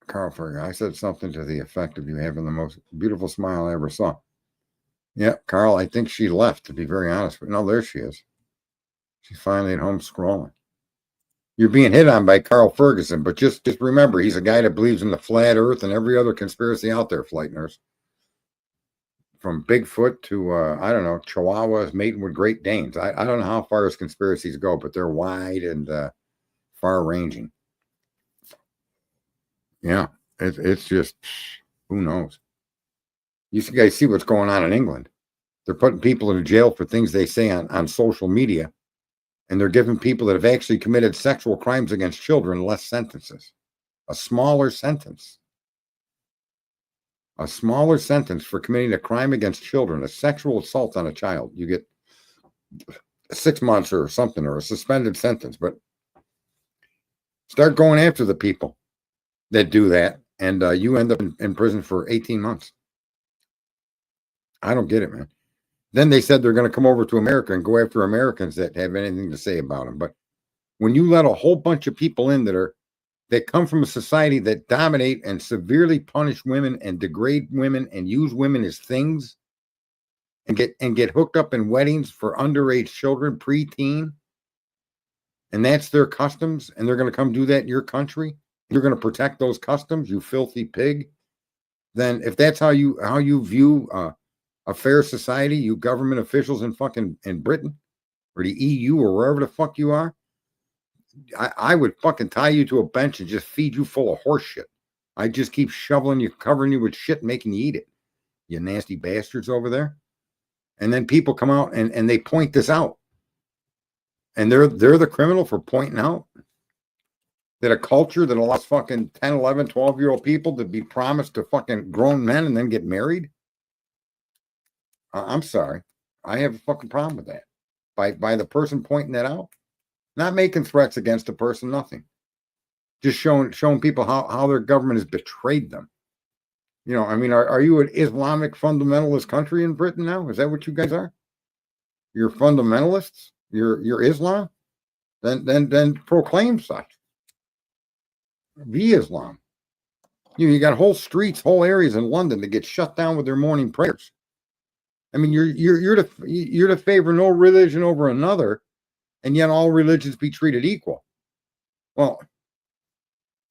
Ferger, I said something to the effect of you having the most beautiful smile I ever saw. Yeah, Carl, I think she left, to be very honest with you. No, there she is. She's finally at home scrolling. You're being hit on by Carl Ferguson, but just remember, he's a guy that believes in the flat earth and every other conspiracy out there, flight nurse. From Bigfoot to, I don't know, Chihuahuas mating with Great Danes. I don't know how far his conspiracies go, but they're wide and far-ranging. Yeah, it's just, who knows? You guys see what's going on in England. They're putting people in jail for things they say on social media. And they're giving people that have actually committed sexual crimes against children less sentences. A smaller sentence. A smaller sentence for committing a crime against children, a sexual assault on a child. You get 6 months or something, or a suspended sentence. But start going after the people that do that, and you end up in prison for 18 months. I don't get it, man. Then they said they're going to come over to America and go after Americans that have anything to say about them. But when you let a whole bunch of people in that come from a society that dominate and severely punish women and degrade women and use women as things and get hooked up in weddings for underage children, preteen, and that's their customs, and they're going to come do that in your country, you're going to protect those customs, you filthy pig. Then if that's how you view a fair society, you government officials in Britain or the EU or wherever the fuck you are, I would fucking tie you to a bench and just feed you full of horse shit. I just keep shoveling you, covering you with shit, making you eat it. You nasty bastards over there. And then people come out and they point this out. And they're the criminal for pointing out that a culture that allows fucking 10, 11, 12-year-old people to be promised to fucking grown men and then get married. I'm sorry. I have a fucking problem with that. By the person pointing that out. Not making threats against the person, nothing. just showing people how their government has betrayed them. You know, I mean, are you an Islamic fundamentalist country in Britain now? Is that what you guys are? You're fundamentalists? You're Islam? Then proclaim such. Be Islam. You got whole streets, whole areas in London that get shut down with their morning prayers. I mean, you're to favor no religion over another, and yet all religions be treated equal. Well,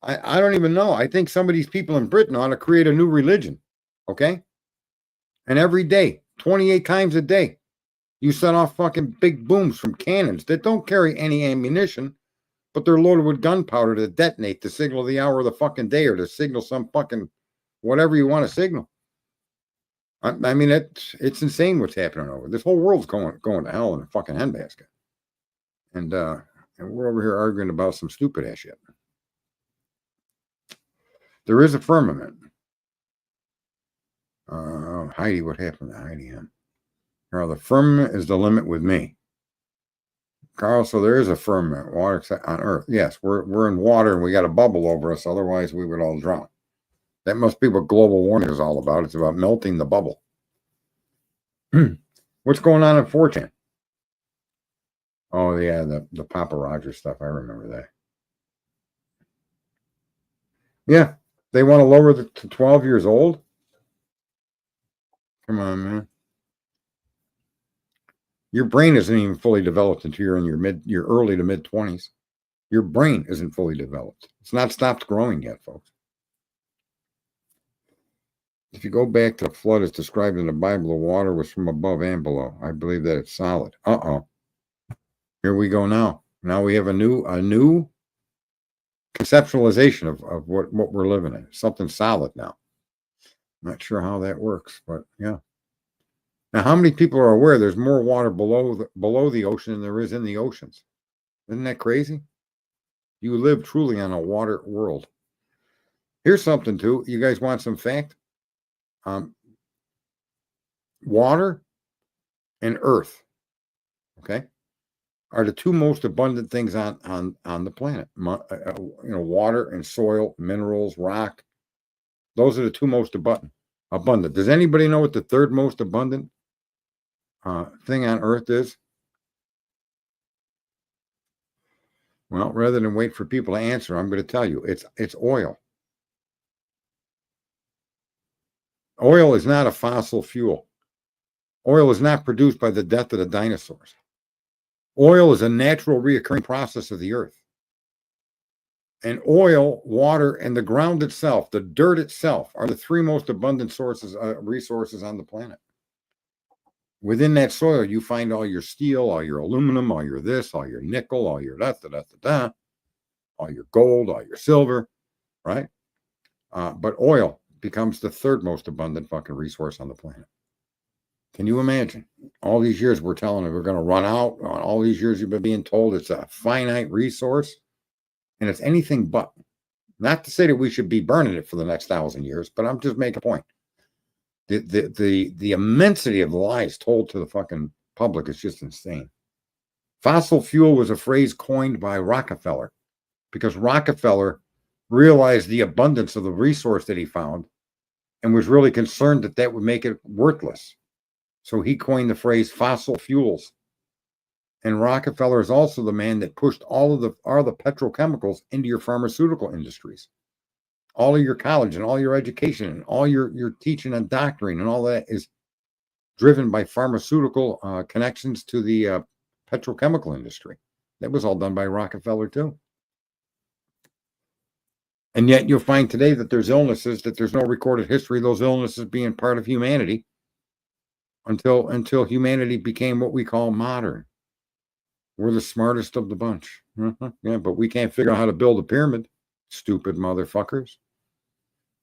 I don't even know. I think some of these people in Britain ought to create a new religion, okay? And every day, 28 times a day, you set off fucking big booms from cannons that don't carry any ammunition, but they're loaded with gunpowder to detonate to signal the hour of the fucking day or to signal some fucking whatever you want to signal. I mean, it's insane what's happening over. This whole world's going to hell in a fucking handbasket. And we're over here arguing about some stupid ass shit. There is a firmament. Heidi, what happened to Heidi? Carl, the firmament is the limit with me. Carl, so there is a firmament, water on Earth. Yes, we're in water and we got a bubble over us. Otherwise, we would all drown. That must be what global warming is all about. It's about melting the bubble. What's going on in 4chan? Oh, yeah, the Papa Roger stuff. I remember that. Yeah, they want to lower it to 12 years old? Come on, man. Your brain isn't even fully developed until you're in your early to mid 20s. Your brain isn't fully developed. It's not stopped growing yet, folks. If you go back to the flood as described in the Bible, the water was from above and below. I believe that it's solid. Here we go now. Now we have a new conceptualization of what we're living in. Something solid now. Not sure how that works, but yeah. Now, how many people are aware there's more water below the ocean than there is in the oceans? Isn't that crazy? You live truly on a water world. Here's something too. You guys want some fact? Water and earth, okay, are the two most abundant things on the planet. Water and soil, minerals, rock. Those are the two most abundant. Does anybody know what the third most abundant thing on earth is? Well, rather than wait for people to answer, I'm going to tell you. It's oil. Oil is not a fossil fuel. Oil is not produced by the death of the dinosaurs. Oil is a natural reoccurring process of the earth. And oil, water, and the ground itself, the dirt itself, are the three most abundant resources on the planet. Within that soil, you find all your steel, all your aluminum, all your this, all your nickel, all your all your gold, all your silver, right? But oil becomes the third most abundant fucking resource on the planet. Can you imagine? All these years we're telling them we're going to run out. All these years you've been being told it's a finite resource, and it's anything but. Not to say that we should be burning it for the next 1,000 years, but I'm just making a point. The immensity of the lies told to the fucking public is just insane. Fossil fuel was a phrase coined by Rockefeller because Rockefeller realized the abundance of the resource that he found and was really concerned that would make it worthless. So he coined the phrase fossil fuels. And Rockefeller is also the man that pushed all the petrochemicals into your pharmaceutical industries. All of your college and all your education and all your teaching and doctoring and all that is driven by pharmaceutical connections to the petrochemical industry. That was all done by Rockefeller too. And yet you'll find today that there's illnesses, that there's no recorded history of those illnesses being part of humanity until humanity became what we call modern. We're the smartest of the bunch. Yeah, but we can't figure out how to build a pyramid. Stupid motherfuckers.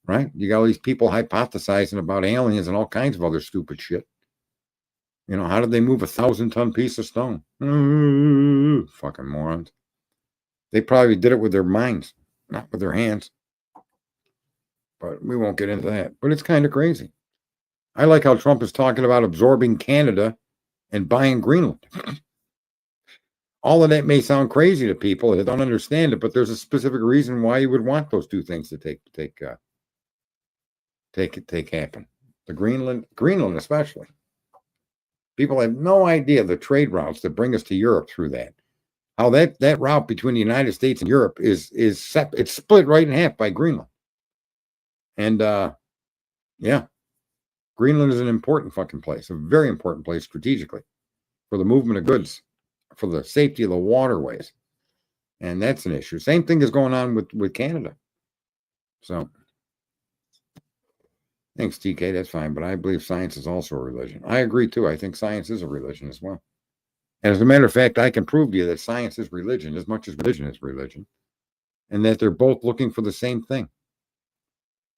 Right? You got all these people hypothesizing about aliens and all kinds of other stupid shit. You know, how did they move a 1,000-ton piece of stone? Fucking morons. They probably did it with their minds, not with their hands. But we won't get into that. But it's kind of crazy. I like how Trump is talking about absorbing Canada and buying Greenland. All of that may sound crazy to people that don't understand it, but there's a specific reason why you would want those two things to take happen. The Greenland especially. People have no idea the trade routes that bring us to Europe through that. How that route between the United States and Europe is it's split right in half by Greenland. And yeah, Greenland is an important fucking place, a very important place strategically for the movement of goods, for the safety of the waterways. And that's an issue. Same thing is going on with Canada. So thanks, TK. That's fine. But I believe science is also a religion. I agree too. I think science is a religion as well. And as a matter of fact, I can prove to you that science is religion as much as religion is religion, and that they're both looking for the same thing.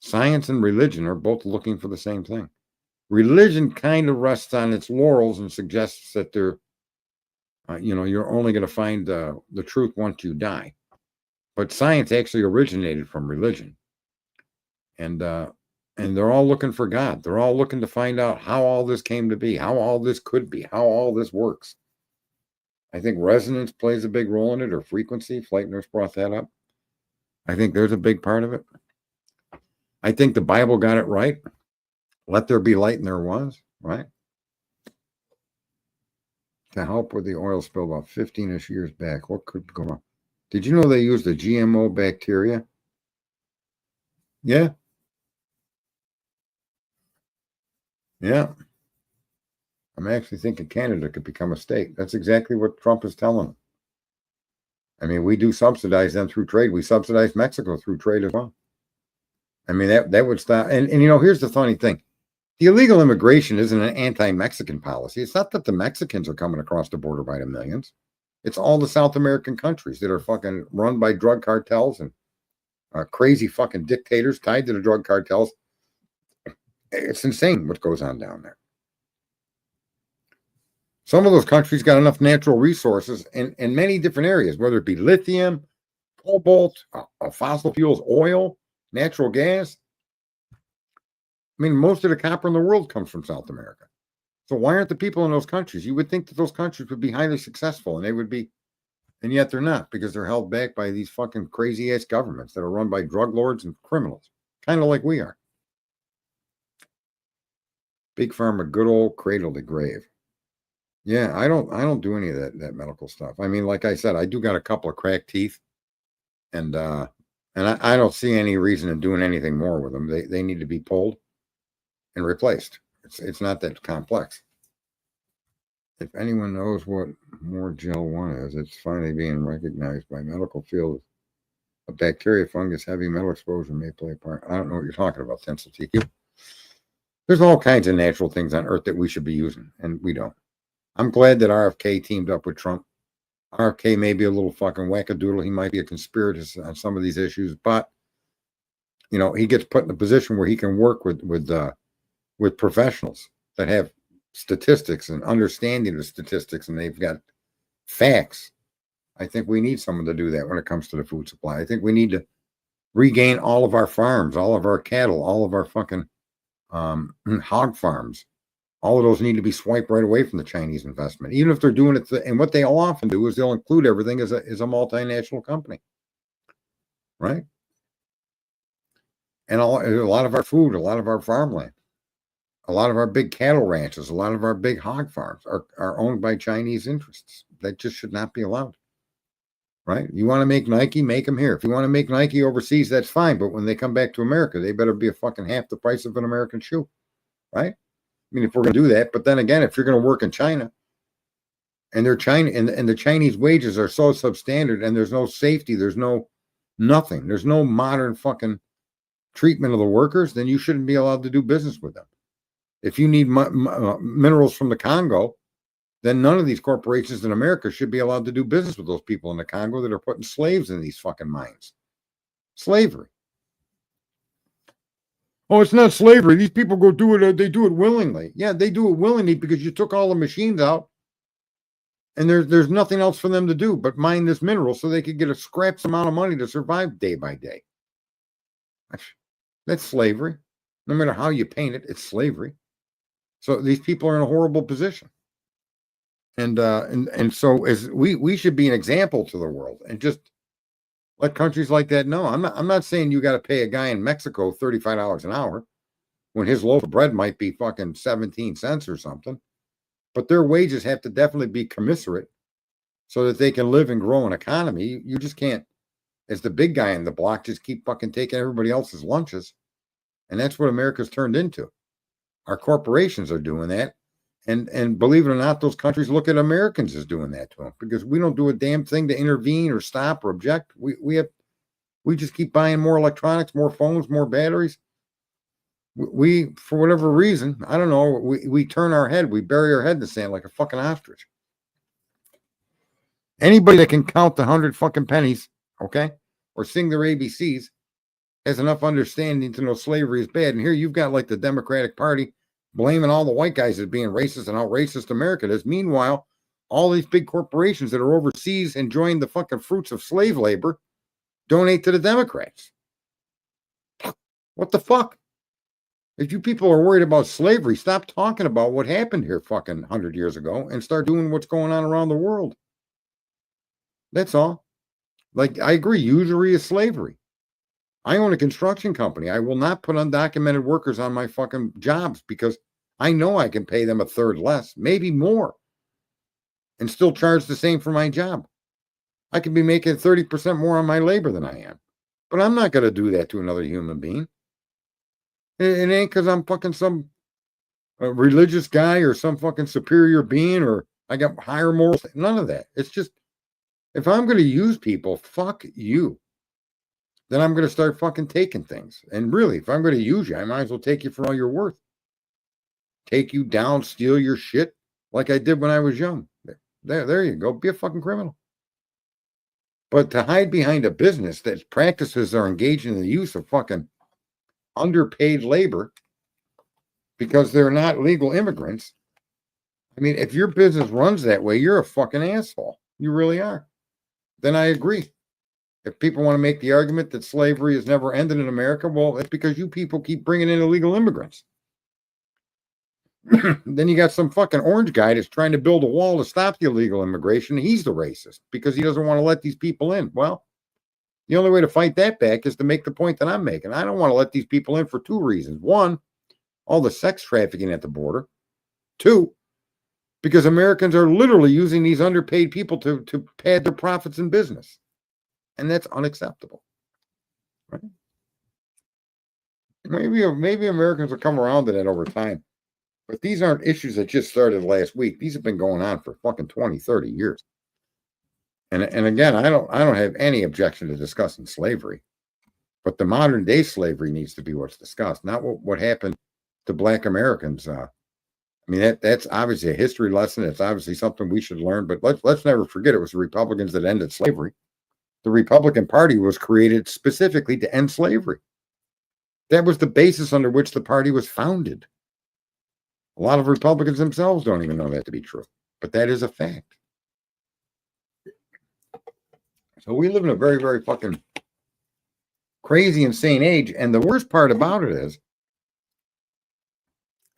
Science and religion are both looking for the same thing. Religion kind of rests on its laurels and suggests that they're, you're only going to find the truth once you die. But science actually originated from religion. And they're all looking for God. They're all looking to find out how all this came to be, how all this could be, how all this works. I think resonance plays a big role in it, or frequency. Flight Nurse brought that up. I think there's a big part of it. I think the Bible got it right. Let there be light, and there was, right? To help with the oil spill about 15-ish years back, what could go wrong? Did you know they used a GMO bacteria? Yeah. Yeah. I'm actually thinking Canada could become a state. That's exactly what Trump is telling them. I mean, we do subsidize them through trade. We subsidize Mexico through trade as well. I mean, that would stop. And here's the funny thing. The illegal immigration isn't an anti-Mexican policy. It's not that the Mexicans are coming across the border by the millions. It's all the South American countries that are fucking run by drug cartels and crazy fucking dictators tied to the drug cartels. It's insane what goes on down there. Some of those countries got enough natural resources in many different areas, whether it be lithium, cobalt, fossil fuels, oil, natural gas. I mean, most of the copper in the world comes from South America. So why aren't the people in those countries? You would think that those countries would be highly successful, and they would be, and yet they're not, because they're held back by these fucking crazy ass governments that are run by drug lords and criminals, kind of like we are. Big Pharma, good old cradle to grave. Yeah, I don't do any of that medical stuff. I mean, like I said, I do got a couple of cracked teeth, and I don't see any reason in doing anything more with them. They need to be pulled and replaced. It's not that complex. If anyone knows what more gel 1 is, it's finally being recognized by medical field. A bacteria, fungus, heavy metal exposure may play a part. I don't know what you're talking about, Tinsel TQ. There's all kinds of natural things on Earth that we should be using, and we don't. I'm glad that RFK teamed up with Trump. RFK may be a little fucking wackadoodle. He might be a conspirator on some of these issues, but he gets put in a position where he can work with professionals that have statistics and understanding of statistics, and they've got facts. I think we need someone to do that when it comes to the food supply. I think we need to regain all of our farms, all of our cattle, all of our fucking hog farms. All of those need to be swiped right away from the Chinese investment, even if they're doing it. And what they'll often do is they'll include everything as a multinational company, right? And a lot of our food, a lot of our farmland, a lot of our big cattle ranches, a lot of our big hog farms are owned by Chinese interests. That just should not be allowed, right? You want to make Nike, make them here. If you want to make Nike overseas, that's fine. But when they come back to America, they better be a fucking half the price of an American shoe, right? I mean, if we're going to do that, but then again, if you're going to work in China, and they're China, and the Chinese wages are so substandard, and there's no safety, there's no nothing, there's no modern fucking treatment of the workers, then you shouldn't be allowed to do business with them. If you need minerals from the Congo, then none of these corporations in America should be allowed to do business with those people in the Congo that are putting slaves in these fucking mines. Slavery. Oh, it's not slavery. These people go do it. They do it willingly. Yeah, they do it willingly because you took all the machines out, and there's nothing else for them to do but mine this mineral so they could get a scraps amount of money to survive day by day. That's slavery. No matter how you paint it, it's slavery. So these people are in a horrible position. And so as we should be an example to the world and just let countries like that know. I'm not saying you got to pay a guy in Mexico $35 an hour when his loaf of bread might be fucking 17 cents or something. But their wages have to definitely be commensurate so that they can live and grow an economy. You just can't, as the big guy in the block, just keep fucking taking everybody else's lunches. And that's what America's turned into. Our corporations are doing that. And believe it or not, those countries look at Americans as doing that to them because we don't do a damn thing to intervene or stop or object. We just keep buying more electronics, more phones, more batteries. We, for whatever reason, I don't know, we turn our head, we bury our head in the sand like a fucking ostrich. Anybody that can count the 100 fucking pennies, okay, or sing their ABCs has enough understanding to know slavery is bad. And here you've got like the Democratic Party blaming all the white guys as being racist and how racist America is. Meanwhile, all these big corporations that are overseas enjoying the fucking fruits of slave labor donate to the Democrats. What the fuck? If you people are worried about slavery, stop talking about what happened here fucking 100 years ago and start doing what's going on around the world. That's all. Like, I agree, usury is slavery. I own a construction company. I will not put undocumented workers on my fucking jobs because I know I can pay them a third less, maybe more, and still charge the same for my job. I could be making 30% more on my labor than I am, but I'm not going to do that to another human being. It ain't because I'm fucking some religious guy or some fucking superior being or I got higher morals. None of that. It's just, if I'm going to use people, fuck you. Then I'm going to start fucking taking things. And really, if I'm going to use you, I might as well take you for all you're worth. Take you down, steal your shit like I did when I was young. There you go. Be a fucking criminal. But to hide behind a business that practices are engaged in the use of fucking underpaid labor because they're not legal immigrants. I mean, if your business runs that way, you're a fucking asshole. You really are. Then I agree. If people want to make the argument that slavery has never ended in America, well, it's because you people keep bringing in illegal immigrants. Then you got some fucking orange guy that's trying to build a wall to stop the illegal immigration. He's the racist because he doesn't want to let these people in. Well, the only way to fight that back is to make the point that I'm making. I don't want to let these people in for two reasons. One, all the sex trafficking at the border. Two, because Americans are literally using these underpaid people to pad their profits in business. And that's unacceptable. Right? Maybe Americans will come around to that over time. But these aren't issues that just started last week. These have been going on for fucking 20, 30 years. And again, I don't have any objection to discussing slavery. But the modern day slavery needs to be what's discussed, not what happened to Black Americans. I mean, that's obviously a history lesson. It's obviously something we should learn. But let's never forget it was the Republicans that ended slavery. The Republican Party was created specifically to end slavery. That was the basis under which the party was founded. A lot of Republicans themselves don't even know that to be true, but that is a fact. So we live in a very, very fucking crazy, insane age. And the worst part about it is,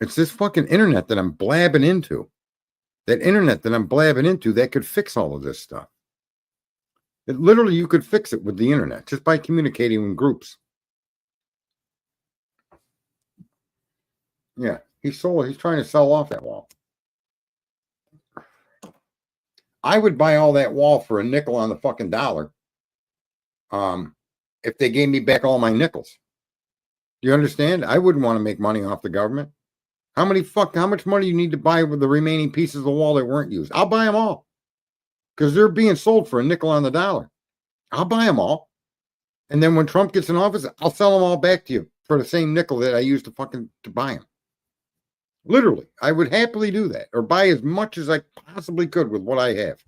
it's this fucking internet that I'm blabbing into. That internet that I'm blabbing into that could fix all of this stuff. It literally, you could fix it with the internet just by communicating in groups. Yeah, he's trying to sell off that wall. I would buy all that wall for a nickel on the fucking dollar. If they gave me back all my nickels. Do you understand? I wouldn't want to make money off the government. How much money you need to buy with the remaining pieces of the wall that weren't used? I'll buy them all. Because they're being sold for a nickel on the dollar. I'll buy them all. And then when Trump gets in office, I'll sell them all back to you for the same nickel that I used to buy them. Literally, I would happily do that or buy as much as I possibly could with what I have.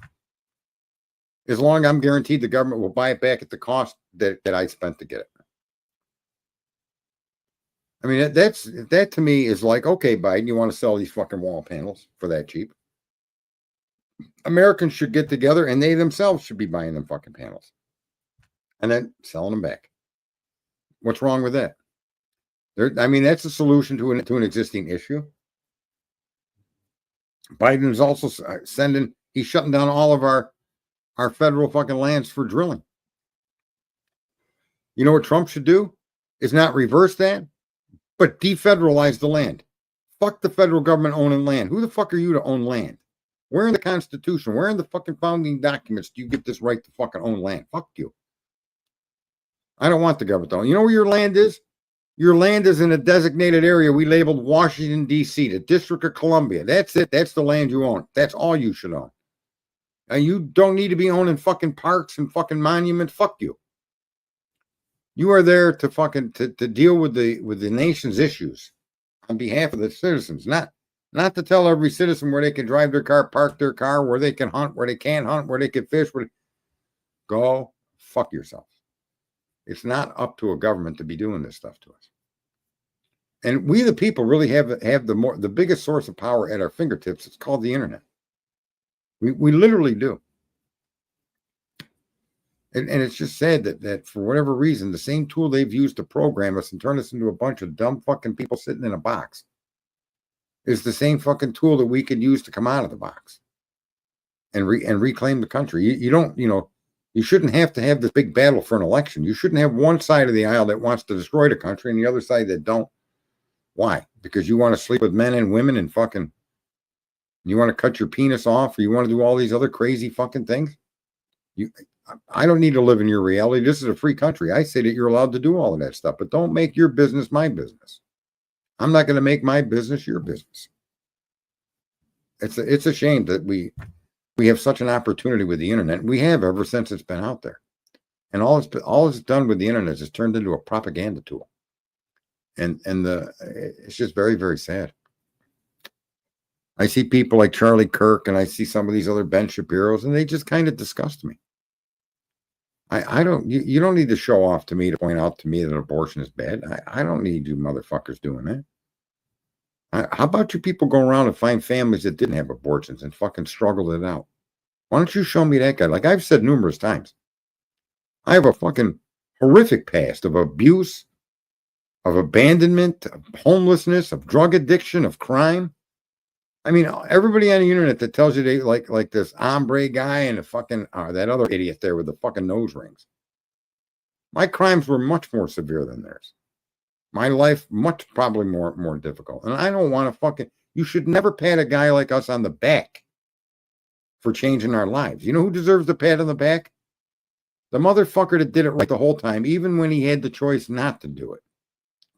As long as I'm guaranteed the government will buy it back at the cost that I spent to get it. I mean, that to me is like, okay, Biden, you want to sell these fucking wall panels for that cheap? Americans should get together and they themselves should be buying them fucking panels and then selling them back. What's wrong with that? I mean, that's a solution to an existing issue. Biden is also he's shutting down all of our federal fucking lands for drilling. You know what Trump should do? Is not reverse that, but defederalize the land. Fuck the federal government owning land. Who the fuck are you to own land? Where in the Constitution, where in the fucking founding documents do you get this right to fucking own land? Fuck you. I don't want the government to own. You know where your land is? Your land is in a designated area we labeled Washington, D.C., the District of Columbia. That's it. That's the land you own. That's all you should own. And you don't need to be owning fucking parks and fucking monuments. Fuck you. You are there to fucking to deal with the nation's issues on behalf of the citizens, not to tell every citizen where they can drive their car, park their car, where they can hunt, where they can't hunt, where they can fish. Go fuck yourself. It's not up to a government to be doing this stuff to us. And we, the people, really have the biggest source of power at our fingertips. It's called the internet. We literally do. And it's just sad that for whatever reason, the same tool they've used to program us and turn us into a bunch of dumb fucking people sitting in a box is the same fucking tool that we could use to come out of the box and reclaim the country. You shouldn't have to have this big battle for an election. You shouldn't have one side of the aisle that wants to destroy the country and the other side that don't. Why? Because you want to sleep with men and women and fucking you want to cut your penis off or you want to do all these other crazy fucking things? I don't need to live in your reality. This is a free country. I say that you're allowed to do all of that stuff, but don't make your business my business. I'm not going to make my business your business. It's a shame that we have such an opportunity with the internet. We have ever since it's been out there. And all it's done with the internet is turned into a propaganda tool. And it's just very, very sad. I see people like Charlie Kirk and I see some of these other Ben Shapiro's and they just kind of disgust me. You don't need to show off to me to point out to me that abortion is bad. I don't need you motherfuckers doing that. How about you people go around and find families that didn't have abortions and fucking struggled it out? Why don't you show me that guy? Like I've said numerous times, I have a fucking horrific past of abuse, of abandonment, of homelessness, of drug addiction, of crime. I mean, everybody on the internet that tells you they like this hombre guy and the fucking that other idiot there with the fucking nose rings. My crimes were much more severe than theirs. My life probably more difficult. And I don't want to fucking. You should never pat a guy like us on the back for changing our lives. You know who deserves the pat on the back? The motherfucker that did it right the whole time, even when he had the choice not to do it.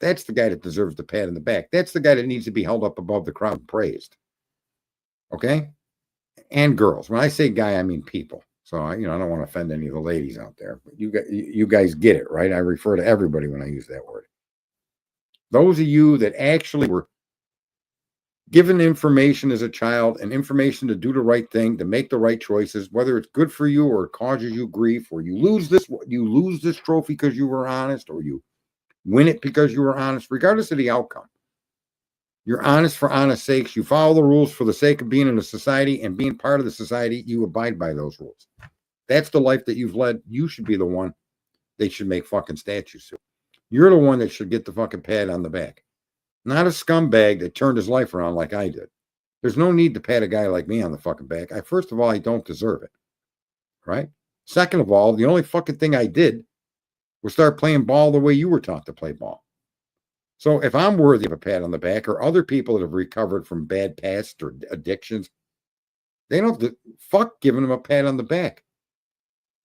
That's the guy that deserves the pat on the back. That's the guy that needs to be held up above the crowd and praised. Okay? And girls. When I say guy, I mean people. So, I don't want to offend any of the ladies out there. But you guys get it, right? I refer to everybody when I use that word. Those of you that actually were given information as a child and information to do the right thing, to make the right choices, whether it's good for you or it causes you grief, or you lose this trophy because you were honest, or you win it because you were honest, regardless of the outcome. You're honest for honest sakes. You follow the rules for the sake of being in a society and being part of the society. You abide by those rules. That's the life that you've led. You should be the one they should make fucking statues to. You're the one that should get the fucking pat on the back. Not a scumbag that turned his life around like I did. There's no need to pat a guy like me on the fucking back. First of all, I don't deserve it. Right? Second of all, the only fucking thing I did was start playing ball the way you were taught to play ball. So if I'm worthy of a pat on the back, or other people that have recovered from bad past or addictions, they don't fuck giving them a pat on the back.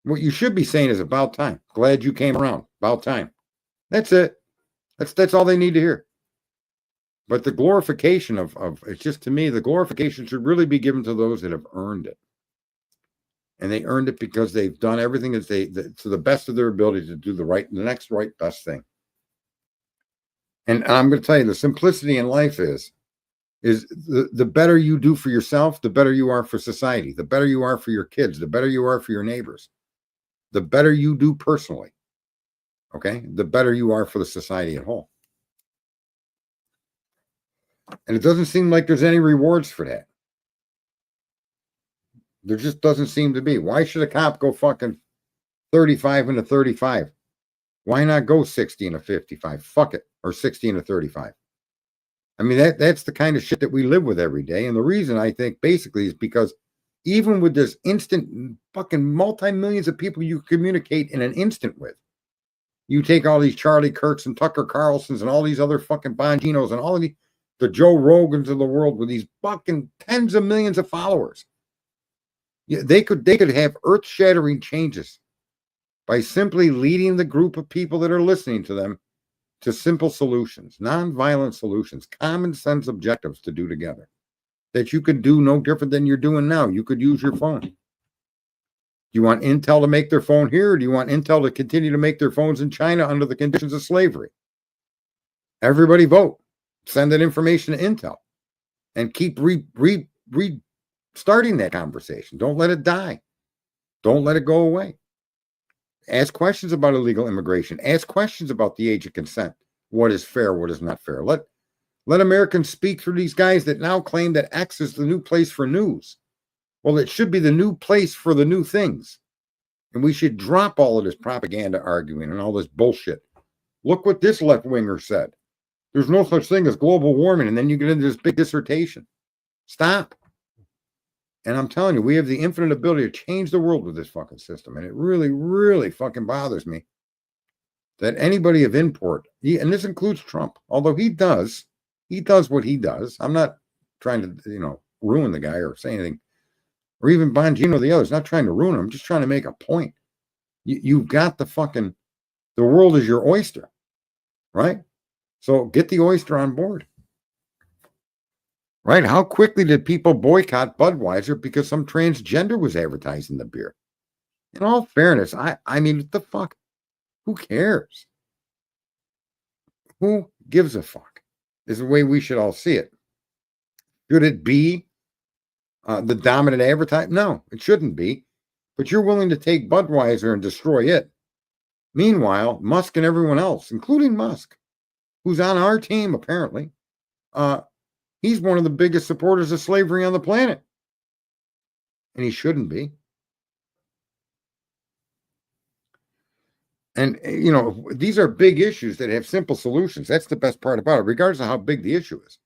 What you should be saying is about time. Glad you came around. About time. That's it. That's all they need to hear. But the glorification of it's just, to me, the glorification should really be given to those that have earned it. And they earned it because they've done everything to the best of their ability to do the next right best thing. And I'm going to tell you, the simplicity in life is the better you do for yourself, the better you are for society, the better you are for your kids, the better you are for your neighbors, the better you do personally. Okay? The better you are for the society at whole. And it doesn't seem like there's any rewards for that. There just doesn't seem to be. Why should a cop go fucking 35 into 35? Why not go 60 into 55? Fuck it. Or 60 into 35. I mean, that's the kind of shit that we live with every day. And the reason I think basically is because even with this instant fucking multi-millions of people you communicate in an instant with, you take all these Charlie Kirks and Tucker Carlsons and all these other fucking Bonginos and all of the Joe Rogans of the world with these fucking tens of millions of followers. Yeah, they could have earth-shattering changes by simply leading the group of people that are listening to them to simple solutions, non-violent solutions, common sense objectives to do together that you could do no different than you're doing now. You could use your phone. Do you want Intel to make their phone here, or do you want Intel to continue to make their phones in China under the conditions of slavery? Everybody vote. Send that information to Intel and keep restarting that conversation. Don't let it die. Don't let it go away. Ask questions about illegal immigration. Ask questions about the age of consent. What is fair? What is not fair? Let Americans speak through these guys that now claim that X is the new place for news. Well, it should be the new place for the new things. And we should drop all of this propaganda arguing and all this bullshit. Look what this left-winger said. There's no such thing as global warming. And then you get into this big dissertation. Stop. And I'm telling you, we have the infinite ability to change the world with this fucking system. And it really, really fucking bothers me that anybody of import, and this includes Trump, although he does what he does. I'm not trying to, ruin the guy or say anything, or even Bongino, the others, not trying to ruin him. I'm just trying to make a point. You've got the world is your oyster, right? So get the oyster on board. Right? How quickly did people boycott Budweiser because some transgender was advertising the beer? In all fairness, I mean, what the fuck? Who cares? Who gives a fuck? Is the way we should all see it. Should it be the dominant advertise? No, it shouldn't be. But you're willing to take Budweiser and destroy it. Meanwhile, Musk and everyone else, including Musk, who's on our team apparently, he's one of the biggest supporters of slavery on the planet. And he shouldn't be. And, these are big issues that have simple solutions. That's the best part about it, regardless of how big the issue is.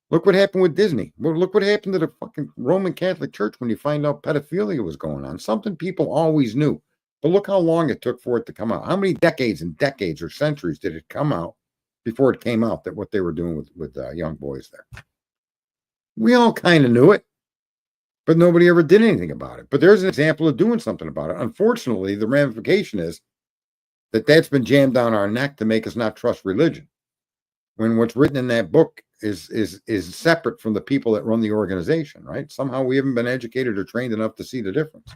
Look what happened with Disney. Well, look what happened to the fucking Roman Catholic Church when you find out pedophilia was going on. Something people always knew. But look how long it took for it to come out. How many decades and decades or centuries did it come out before it came out that what they were doing with young boys there? We all kind of knew it, but nobody ever did anything about it. But there's an example of doing something about it. Unfortunately, the ramification is that's been jammed down our neck to make us not trust religion. When what's written in that book is separate from the people that run the organization, right? Somehow we haven't been educated or trained enough to see the difference.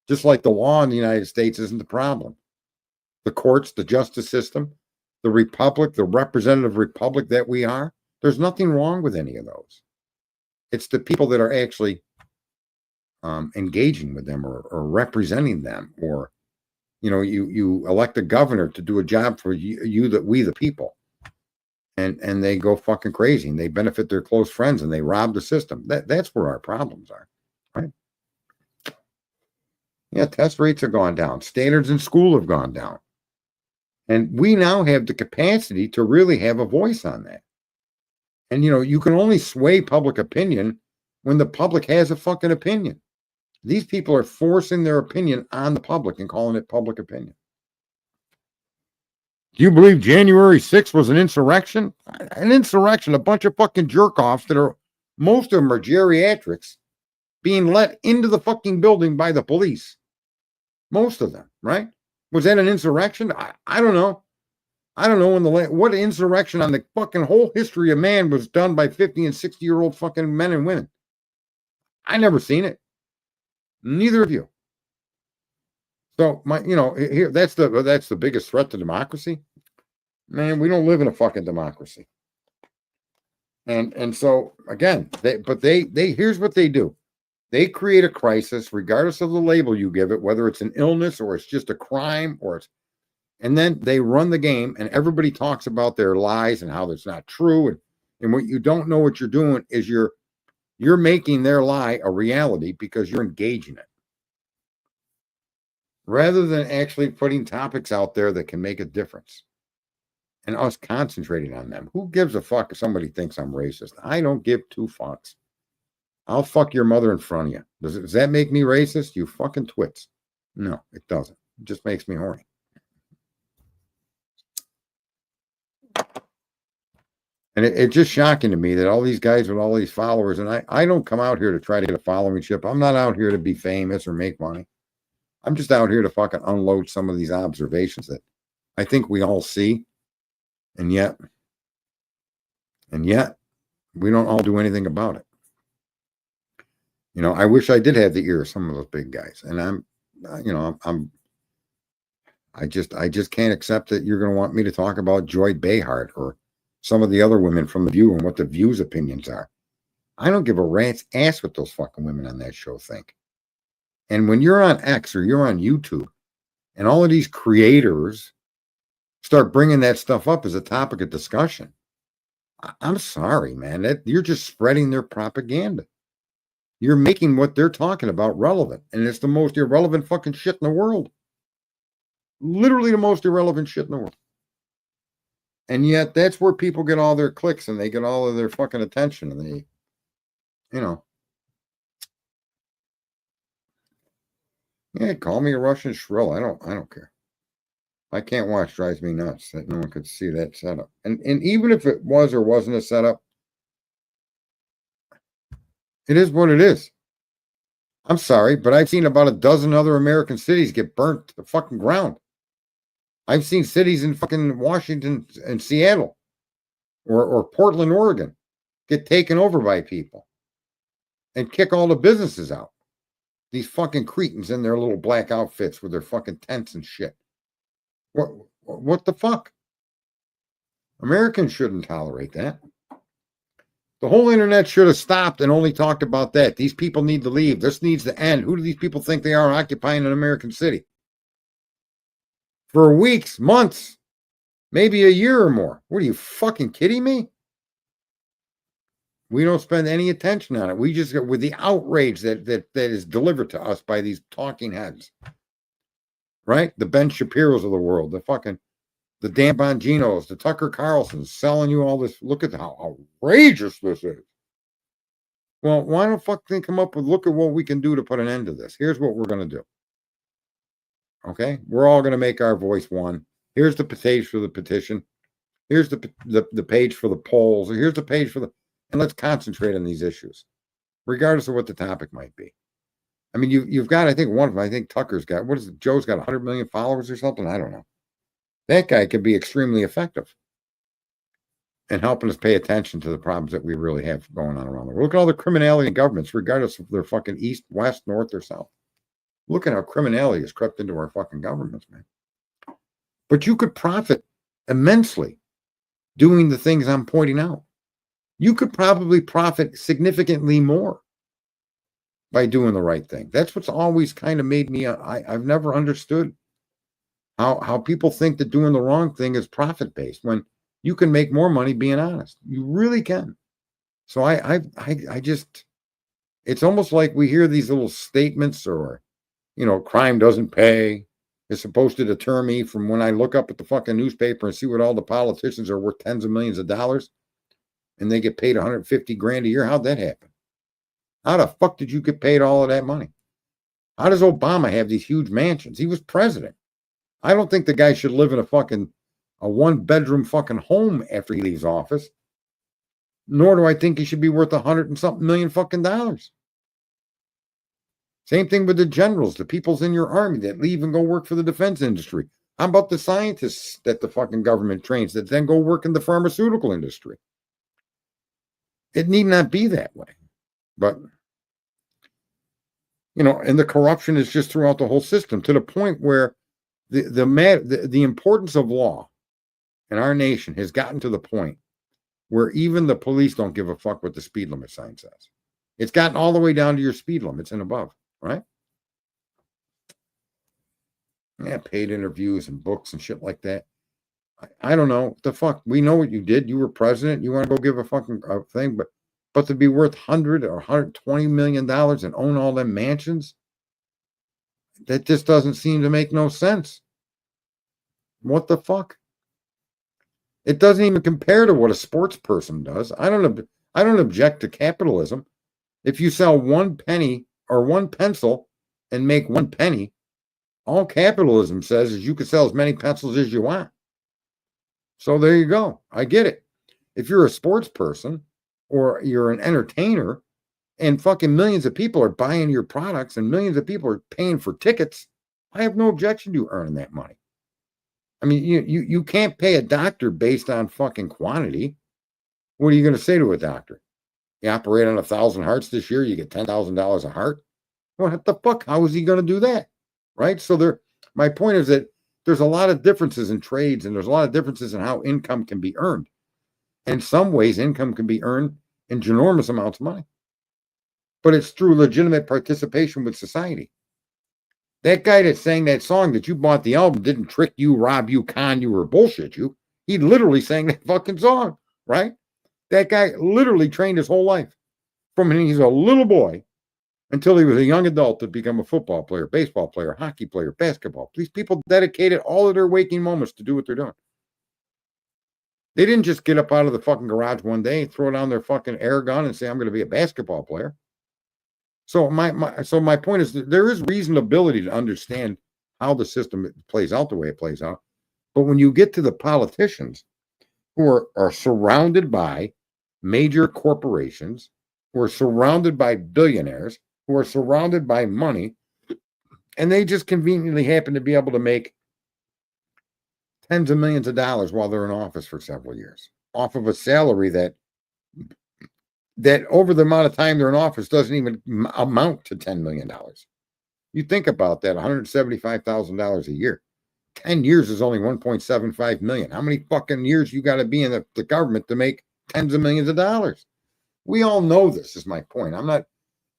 Just like the law in the United States isn't the problem. The courts, the justice system, the republic, the representative republic that we are, there's nothing wrong with any of those. It's the people that are actually engaging with them or representing them, or you elect a governor to do a job for we the people, and they go fucking crazy and they benefit their close friends and they rob the system. That's where our problems are, right? Yeah, test rates have gone down. Standards in school have gone down. And we now have the capacity to really have a voice on that. And, you can only sway public opinion when the public has a fucking opinion. These people are forcing their opinion on the public and calling it public opinion. Do you believe January 6th was an insurrection? An insurrection, a bunch of fucking jerk-offs most of them are geriatrics, being let into the fucking building by the police. Most of them, right? Was that an insurrection? I don't know. I don't know what insurrection on the fucking whole history of man was done by 50 and 60-year-old fucking men and women. I never seen it. Neither of you. So here that's the biggest threat to democracy. Man, we don't live in a fucking democracy. And so again, they here's what they do. They create a crisis, regardless of the label you give it, whether it's an illness or it's just a crime and then they run the game and everybody talks about their lies and how that's not true. And what you don't know what you're doing is you're making their lie a reality because you're engaging it. Rather than actually putting topics out there that can make a difference. and us concentrating on them. Who gives a fuck if somebody thinks I'm racist? I don't give two fucks. I'll fuck your mother in front of you. Does that make me racist? You fucking twits. No, it doesn't. It just makes me horny. And it's just shocking to me that all these guys with all these followers, and I don't come out here to try to get a followership. I'm not out here to be famous or make money. I'm just out here to fucking unload some of these observations that I think we all see. And yet, we don't all do anything about it. You know, I wish I did have the ear of some of those big guys. And I just can't accept that you're going to want me to talk about Joy Behar or some of the other women from The View and what The View's opinions are. I don't give a rat's ass what those fucking women on that show think. And when you're on X or you're on YouTube and all of these creators start bringing that stuff up as a topic of discussion, I'm sorry, man. You're just spreading their propaganda. You're making what they're talking about relevant. And it's the most irrelevant fucking shit in the world. Literally the most irrelevant shit in the world. And yet that's where people get all their clicks and they get all of their fucking attention. And they, you know. Yeah, call me a Russian shrill. I don't care. I can't watch drives me nuts that no one could see that setup. And even if it was or wasn't a setup, it is what it is. I'm sorry, but I've seen about a dozen other American cities get burnt to the fucking ground. I've seen cities in fucking Washington and Seattle or Portland, Oregon get taken over by people and kick all the businesses out. These fucking cretins in their little black outfits with their fucking tents and shit. What the fuck? Americans shouldn't tolerate that. The whole internet should have stopped and only talked about that. These people need to leave. This needs to end. Who do these people think they are occupying an American city? For weeks, months, maybe a year or more. What are you fucking kidding me? We don't spend any attention on it. We just get with the outrage that is delivered to us by these talking heads. Right? The Ben Shapiro's of the world, the Dan Bonginos, the Tucker Carlsons selling you all this. Look at how outrageous this is. Well, why don't fuck they come up with, look at what we can do to put an end to this. Here's what we're going to do. Okay? We're all going to make our voice one. Here's the page for the petition. Here's the page for the polls. Here's the page for and let's concentrate on these issues, regardless of what the topic might be. I mean, you've got, I think one of them, I think Tucker's got, what is it? Joe's got 100 million followers or something. I don't know. That guy could be extremely effective in helping us pay attention to the problems that we really have going on around the world. Look at all the criminality in governments, regardless if they're fucking east, west, north, or south. Look at how criminality has crept into our fucking governments, man. But you could profit immensely doing the things I'm pointing out. You could probably profit significantly more by doing the right thing. That's what's always kind of made me, I've never understood how people think that doing the wrong thing is profit-based when you can make more money being honest. You really can. So I just, it's almost like we hear these little statements or, crime doesn't pay. It's supposed to deter me from when I look up at the fucking newspaper and see what all the politicians are worth tens of millions of dollars and they get paid 150 grand a year. How'd that happen? How the fuck did you get paid all of that money? How does Obama have these huge mansions? He was president. I don't think the guy should live in a one-bedroom fucking home after he leaves office. Nor do I think he should be worth 100 and something million fucking dollars. Same thing with the generals, the peoples in your army that leave and go work for the defense industry. How about the scientists that the fucking government trains that then go work in the pharmaceutical industry? It need not be that way. But, and the corruption is just throughout the whole system to the point where the importance of law in our nation has gotten to the point where even the police don't give a fuck what the speed limit sign says. It's gotten all the way down to your speed limits and above, right? Yeah, paid interviews and books and shit like that. I don't know. What the fuck? We know what you did. You were president. You want to go give a fucking thing, but to be worth $100 or $120 million and own all them mansions, that just doesn't seem to make no sense. What the fuck? It doesn't even compare to what a sports person does. I don't object to capitalism. If you sell 1 penny or 1 pencil and make 1 penny, all capitalism says is you can sell as many pencils as you want. So there you go. I get it. If you're a sports person or you're an entertainer and fucking millions of people are buying your products and millions of people are paying for tickets, I have no objection to you earning that money. I mean, you can't pay a doctor based on fucking quantity. What are you going to say to a doctor? You operate on 1,000 hearts this year, you get $10,000 a heart. What the fuck? How is he going to do that? Right? So my point is that there's a lot of differences in trades and there's a lot of differences in how income can be earned. In some ways, income can be earned in ginormous amounts of money. But it's through legitimate participation with society. That guy that sang that song that you bought the album didn't trick you, rob you, con you, or bullshit you. He literally sang that fucking song, right? That guy literally trained his whole life from when he's a little boy until he was a young adult to become a football player, baseball player, hockey player, basketball. These people dedicated all of their waking moments to do what they're doing. They didn't just get up out of the fucking garage one day, throw down their fucking air gun and say, I'm going to be a basketball player. So my point is that there is reasonability to understand how the system plays out the way it plays out. But when you get to the politicians who are surrounded by major corporations, who are surrounded by billionaires, who are surrounded by money, and they just conveniently happen to be able to make tens of millions of dollars while they're in office for several years off of a salary that over the amount of time they're in office doesn't even amount to $10 million. You think about that, $175,000 a year. 10 years is only 1.75 million. How many fucking years you got to be in the government to make tens of millions of dollars? We all know this is my point. I'm not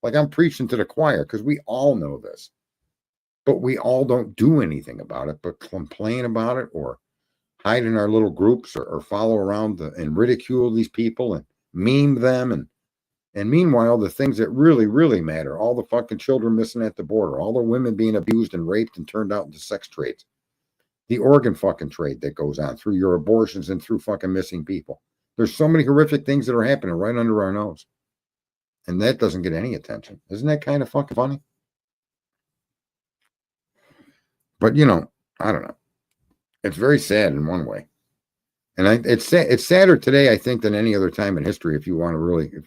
like I'm preaching to the choir because we all know this. But we all don't do anything about it, but complain about it or hide in our little groups or follow around and ridicule these people and meme them. And meanwhile, the things that really, really matter, all the fucking children missing at the border, all the women being abused and raped and turned out into sex trades, the organ fucking trade that goes on through your abortions and through fucking missing people. There's so many horrific things that are happening right under our nose. And that doesn't get any attention. Isn't that kind of fucking funny? But, I don't know. It's very sad in one way. And it's sadder today, I think, than any other time in history. If you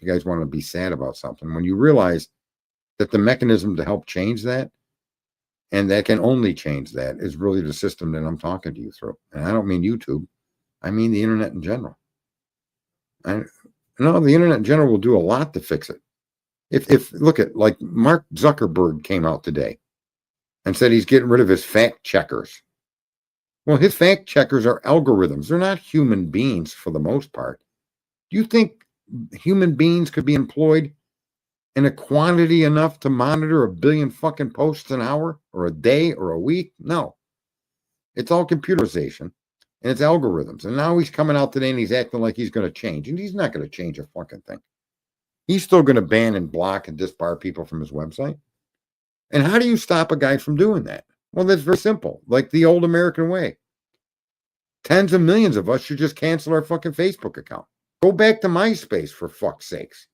guys want to be sad about something, when you realize that the mechanism to help change that, and that can only change that, is really the system that I'm talking to you through. And I don't mean YouTube. I mean the internet in general. The internet in general will do a lot to fix it. If look at, like, Mark Zuckerberg came out today and said he's getting rid of his fact checkers. Well, his fact checkers are algorithms. They're not human beings for the most part. Do you think human beings could be employed in a quantity enough to monitor 1 billion fucking posts an hour or a day or a week? No. It's all computerization and it's algorithms. And now he's coming out today and he's acting like he's going to change. And he's not going to change a fucking thing. He's still going to ban and block and disbar people from his website. And how do you stop a guy from doing that? Well, that's very simple. Like the old American way. Tens of millions of us should just cancel our fucking Facebook account. Go back to MySpace, for fuck's sakes.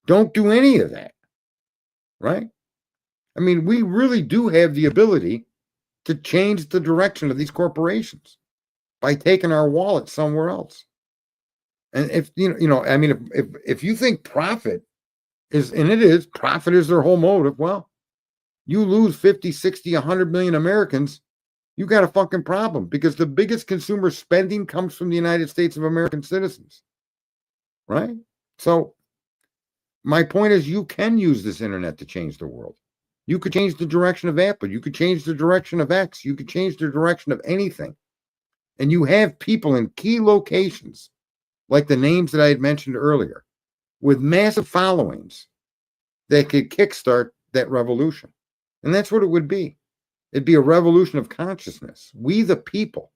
Don't do any of that. Right? I mean, we really do have the ability to change the direction of these corporations by taking our wallet somewhere else. And if if you think profit is, and it is, profit is their whole motive, well, you lose 50, 60, 100 million Americans, you got a fucking problem, because the biggest consumer spending comes from the United States of American citizens. Right? So my point is, you can use this internet to change the world. You could change the direction of Apple. You could change the direction of X. You could change the direction of anything. And you have people in key locations, like the names that I had mentioned earlier, with massive followings that could kickstart that revolution. And that's what it would be. It'd be a revolution of consciousness. We, the people,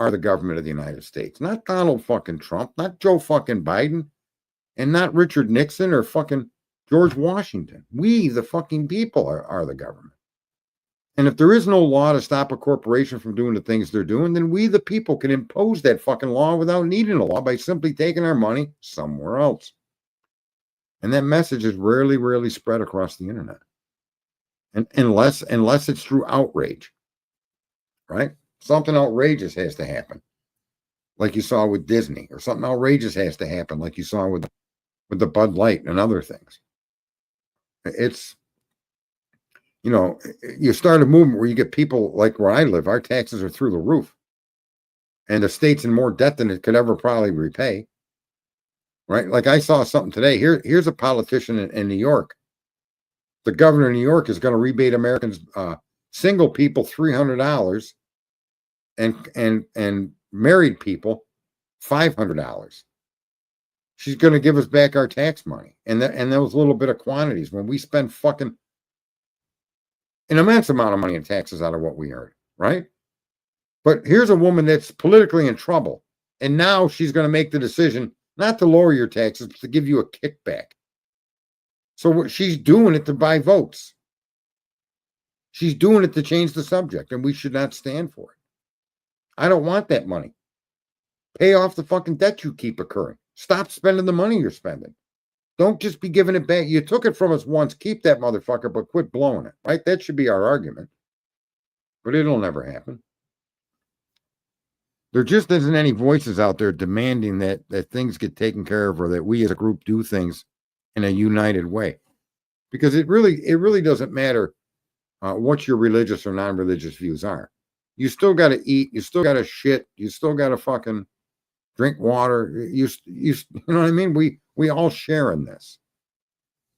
are the government of the United States. Not Donald fucking Trump, not Joe fucking Biden, and not Richard Nixon or fucking George Washington. We, the fucking people, are the government. And if there is no law to stop a corporation from doing the things they're doing, then we, the people, can impose that fucking law without needing a law by simply taking our money somewhere else. And that message is rarely spread across the internet. And unless it's through outrage, right? Something outrageous has to happen, like you saw with Disney, or something outrageous has to happen, like you saw with the Bud Light and other things. It's, you know, you start a movement where you get people like where I live, our taxes are through the roof. And the state's in more debt than it could ever probably repay. Right? Like I saw something today. Here's a politician in New York. The governor of New York is going to rebate Americans, single people, $300, and married people $500. She's going to give us back our tax money and those little bit of quantities when we spend fucking an immense amount of money in taxes out of what we earn, right? But here's a woman that's politically in trouble, and now she's going to make the decision not to lower your taxes, but to give you a kickback. So she's doing it to buy votes. She's doing it to change the subject, and we should not stand for it. I don't want that money. Pay off the fucking debt you keep occurring. Stop spending the money you're spending. Don't just be giving it back. You took it from us once. Keep that motherfucker, but quit blowing it, right? That should be our argument. But it'll never happen. There just isn't any voices out there demanding that things get taken care of, or that we as a group do things in a united way. Because it really doesn't matter what your religious or non-religious views are. You still got to eat. You still got to shit. You still got to fucking drink water. You know what I mean? We all share in this.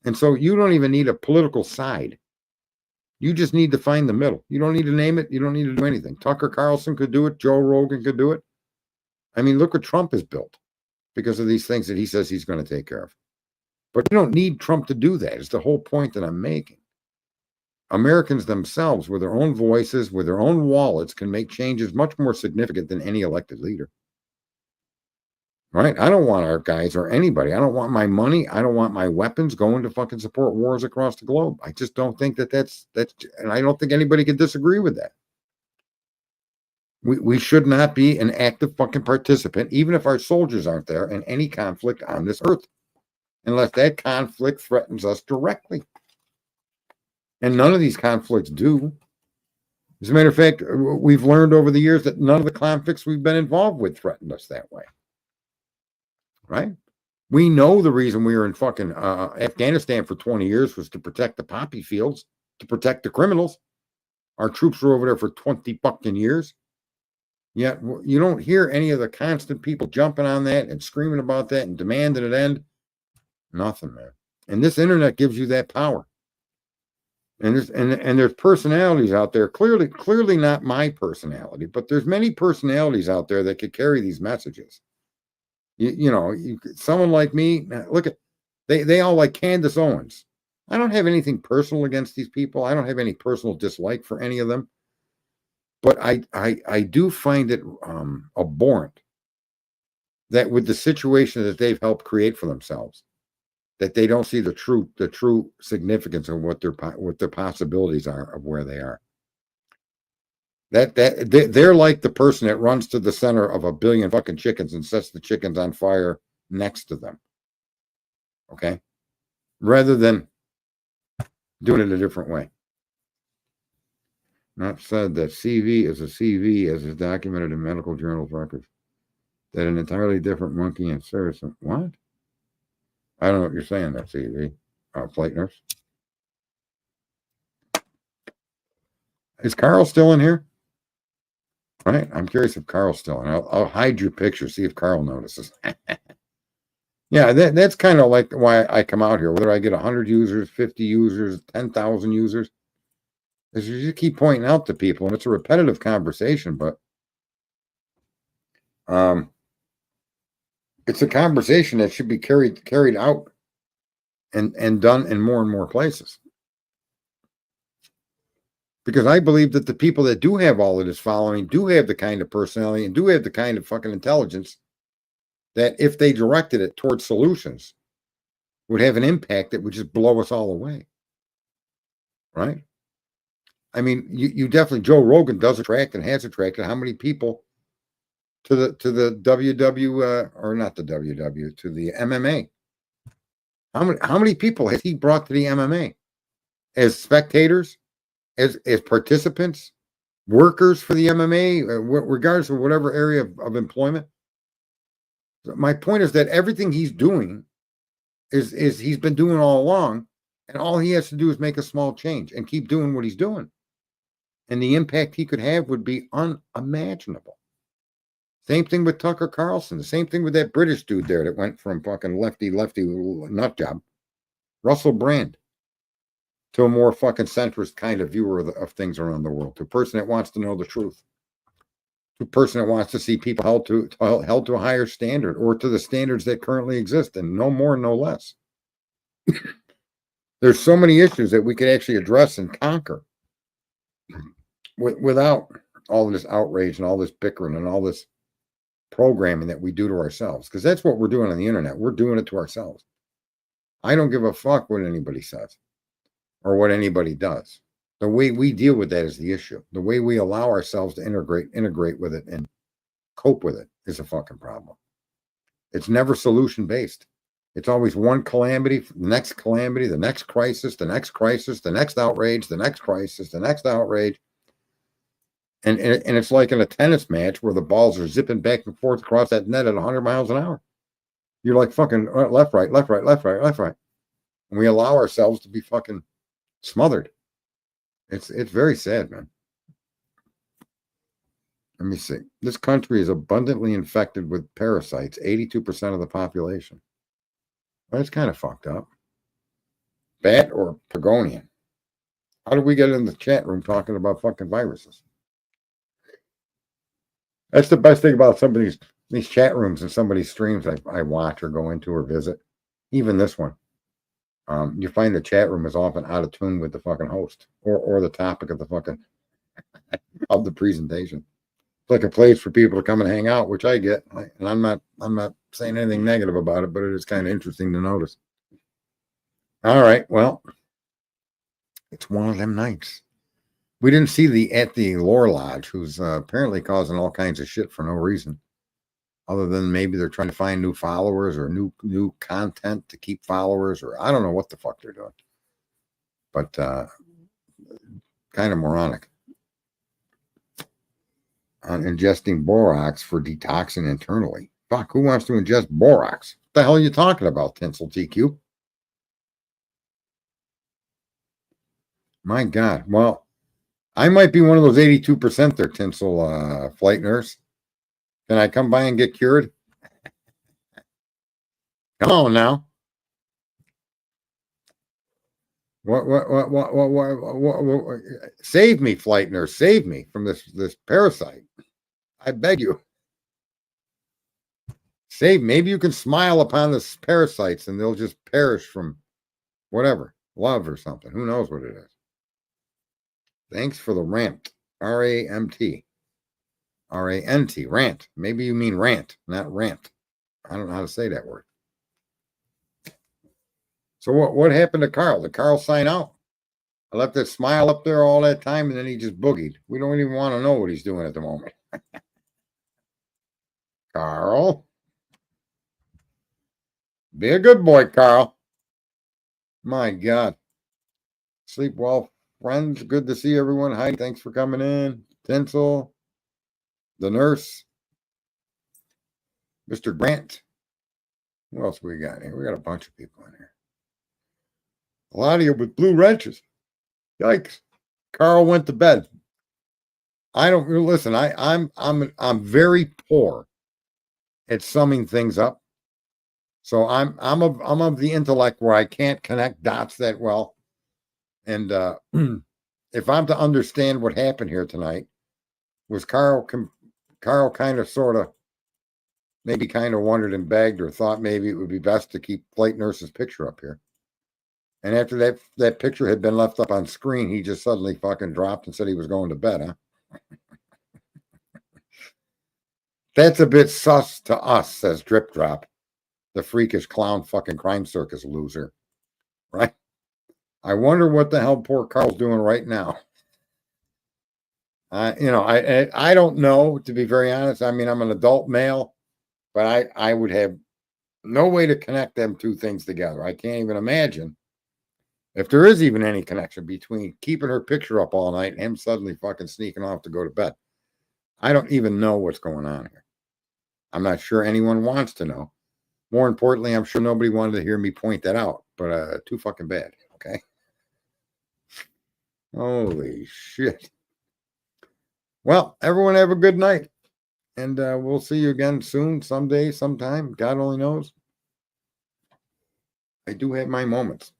And so you don't even need a political side. You just need to find the middle. You don't need to name it. You don't need to do anything. Tucker Carlson could do it. Joe Rogan could do it. I mean, look what Trump has built because of these things that he says he's going to take care of. But you don't need Trump to do that. It's the whole point that I'm making. Americans themselves, with their own voices, with their own wallets, can make changes much more significant than any elected leader. Right? I don't want our guys or anybody. I don't want my money. I don't want my weapons going to fucking support wars across the globe. I just don't think that's, and I don't think anybody can disagree with that. We should not be an active fucking participant, even if our soldiers aren't there, in any conflict on this earth, unless that conflict threatens us directly. And none of these conflicts do. As a matter of fact, we've learned over the years that none of the conflicts we've been involved with threatened us that way. Right? We know the reason we were in fucking Afghanistan for 20 years was to protect the poppy fields, to protect the criminals. Our troops were over there for 20 fucking years. Yet you don't hear any of the constant people jumping on that and screaming about that and demanding it end. Nothing, man. And this internet gives you that power. And there's personalities out there, clearly not my personality, but there's many personalities out there that could carry these messages. Someone like me, look at, they all like Candace Owens. I don't have anything personal against these people. I don't have any personal dislike for any of them. But I do find it abhorrent that with the situation that they've helped create for themselves, that they don't see the true significance of what their possibilities are of where they are. They're like the person that runs to the center of a billion fucking chickens and sets the chickens on fire next to them. Okay? Rather than doing it a different way. Not said that CV is a CV as is documented in medical journal records. That an entirely different monkey and citizen. What? I don't know what you're saying, that CV. Flight nurse. Is Carl still in here? Right? I'm curious if Carl's still in. I'll hide your picture, see if Carl notices. Yeah, that's kind of like why I come out here. Whether I get 100 users, 50 users, 10,000 users, is you just keep pointing out to people, and it's a repetitive conversation, but it's a conversation that should be carried out and done in more and more places. Because I believe that the people that do have all of this following do have the kind of personality and do have the kind of fucking intelligence that if they directed it towards solutions would have an impact that would just blow us all away. Right? I mean, you definitely, Joe Rogan does attract and has attracted how many people to the WW or not the WW, to the MMA? How many people has he brought to the MMA as spectators, as participants, workers for the MMA, regardless of whatever area of employment? My point is that everything he's doing is he's been doing all along, and all he has to do is make a small change and keep doing what he's doing. And the impact he could have would be unimaginable. Same thing with Tucker Carlson. The same thing with that British dude there that went from fucking lefty nut job, Russell Brand, to a more fucking centrist kind of viewer of things around the world, to a person that wants to know the truth, to a person that wants to see people held to a higher standard, or to the standards that currently exist, and no more, no less. There's so many issues that we could actually address and conquer without all this outrage and all this bickering and all this programming that we do to ourselves, because that's what we're doing on the internet. We're doing it to ourselves. I don't give a fuck what anybody says or what anybody does. The way we deal with that is the issue. The way we allow ourselves to integrate with it and cope with it is a fucking problem. It's never solution based. It's always one calamity, the next calamity, the next crisis, the next crisis, the next outrage, the next crisis, the next outrage. And it's like in a tennis match where the balls are zipping back and forth across that net at 100 miles an hour. You're like fucking left, right, left, right, left, right, left, right. And we allow ourselves to be fucking smothered. It's very sad, man. Let me see. This country is abundantly infected with parasites, 82% of the population. Well, it's kind of fucked up. Bat or Pagonian? How did we get in the chat room talking about fucking viruses? That's the best thing about some of these chat rooms and somebody's streams I watch or go into or visit. Even this one. You find the chat room is often out of tune with the fucking host or the topic of the fucking of the presentation. It's like a place for people to come and hang out, which I get. And I'm not saying anything negative about it, but it is kind of interesting to notice. All right, well, it's one of them nights. We didn't see at the Lore Lodge, who's apparently causing all kinds of shit for no reason, other than maybe they're trying to find new followers or new content to keep followers, or I don't know what the fuck they're doing. But kind of moronic. On ingesting borax for detoxing internally. Fuck, who wants to ingest borax? What the hell are you talking about, Tinsel TQ? My God. Well, I might be one of those 82% there, Tinsel flight nurse. Can I come by and get cured? Come on now. What, save me, flight nurse. Save me from this parasite. I beg you. Maybe you can smile upon the parasites and they'll just perish from whatever, love or something. Who knows what it is? Thanks for the rant. R-A-M-T. R-A-N-T. Rant. Maybe you mean rant, not rant. I don't know how to say that word. So what happened to Carl? Did Carl sign out? I left that smile up there all that time, and then he just boogied. We don't even want to know what he's doing at the moment. Carl. Be a good boy, Carl. My God. Sleep well, friends. Good to see everyone. Hi, thanks for coming in. Tinsel. The nurse. Mr. Grant. Who else we got here? We got a bunch of people in here. A lot of you with blue wrenches. Yikes. Carl went to bed. I don't listen. I'm very poor at summing things up. So I'm of the intellect where I can't connect dots that well. And if I'm to understand what happened here tonight, was Carl kind of sort of maybe kind of wondered and begged or thought maybe it would be best to keep flight nurse's picture up here. And after that picture had been left up on screen, he just suddenly fucking dropped and said he was going to bed, huh? That's a bit sus to us, says Drip Drop, the freakish clown fucking crime circus loser. Right? I wonder what the hell poor Carl's doing right now. I don't know, to be very honest. I mean, I'm an adult male, but I would have no way to connect them two things together. I can't even imagine if there is even any connection between keeping her picture up all night and him suddenly fucking sneaking off to go to bed. I don't even know what's going on here. I'm not sure anyone wants to know. More importantly, I'm sure nobody wanted to hear me point that out, but too fucking bad. Okay. Holy shit. Well, everyone have a good night. And we'll see you again soon, someday, sometime. God only knows. I do have my moments.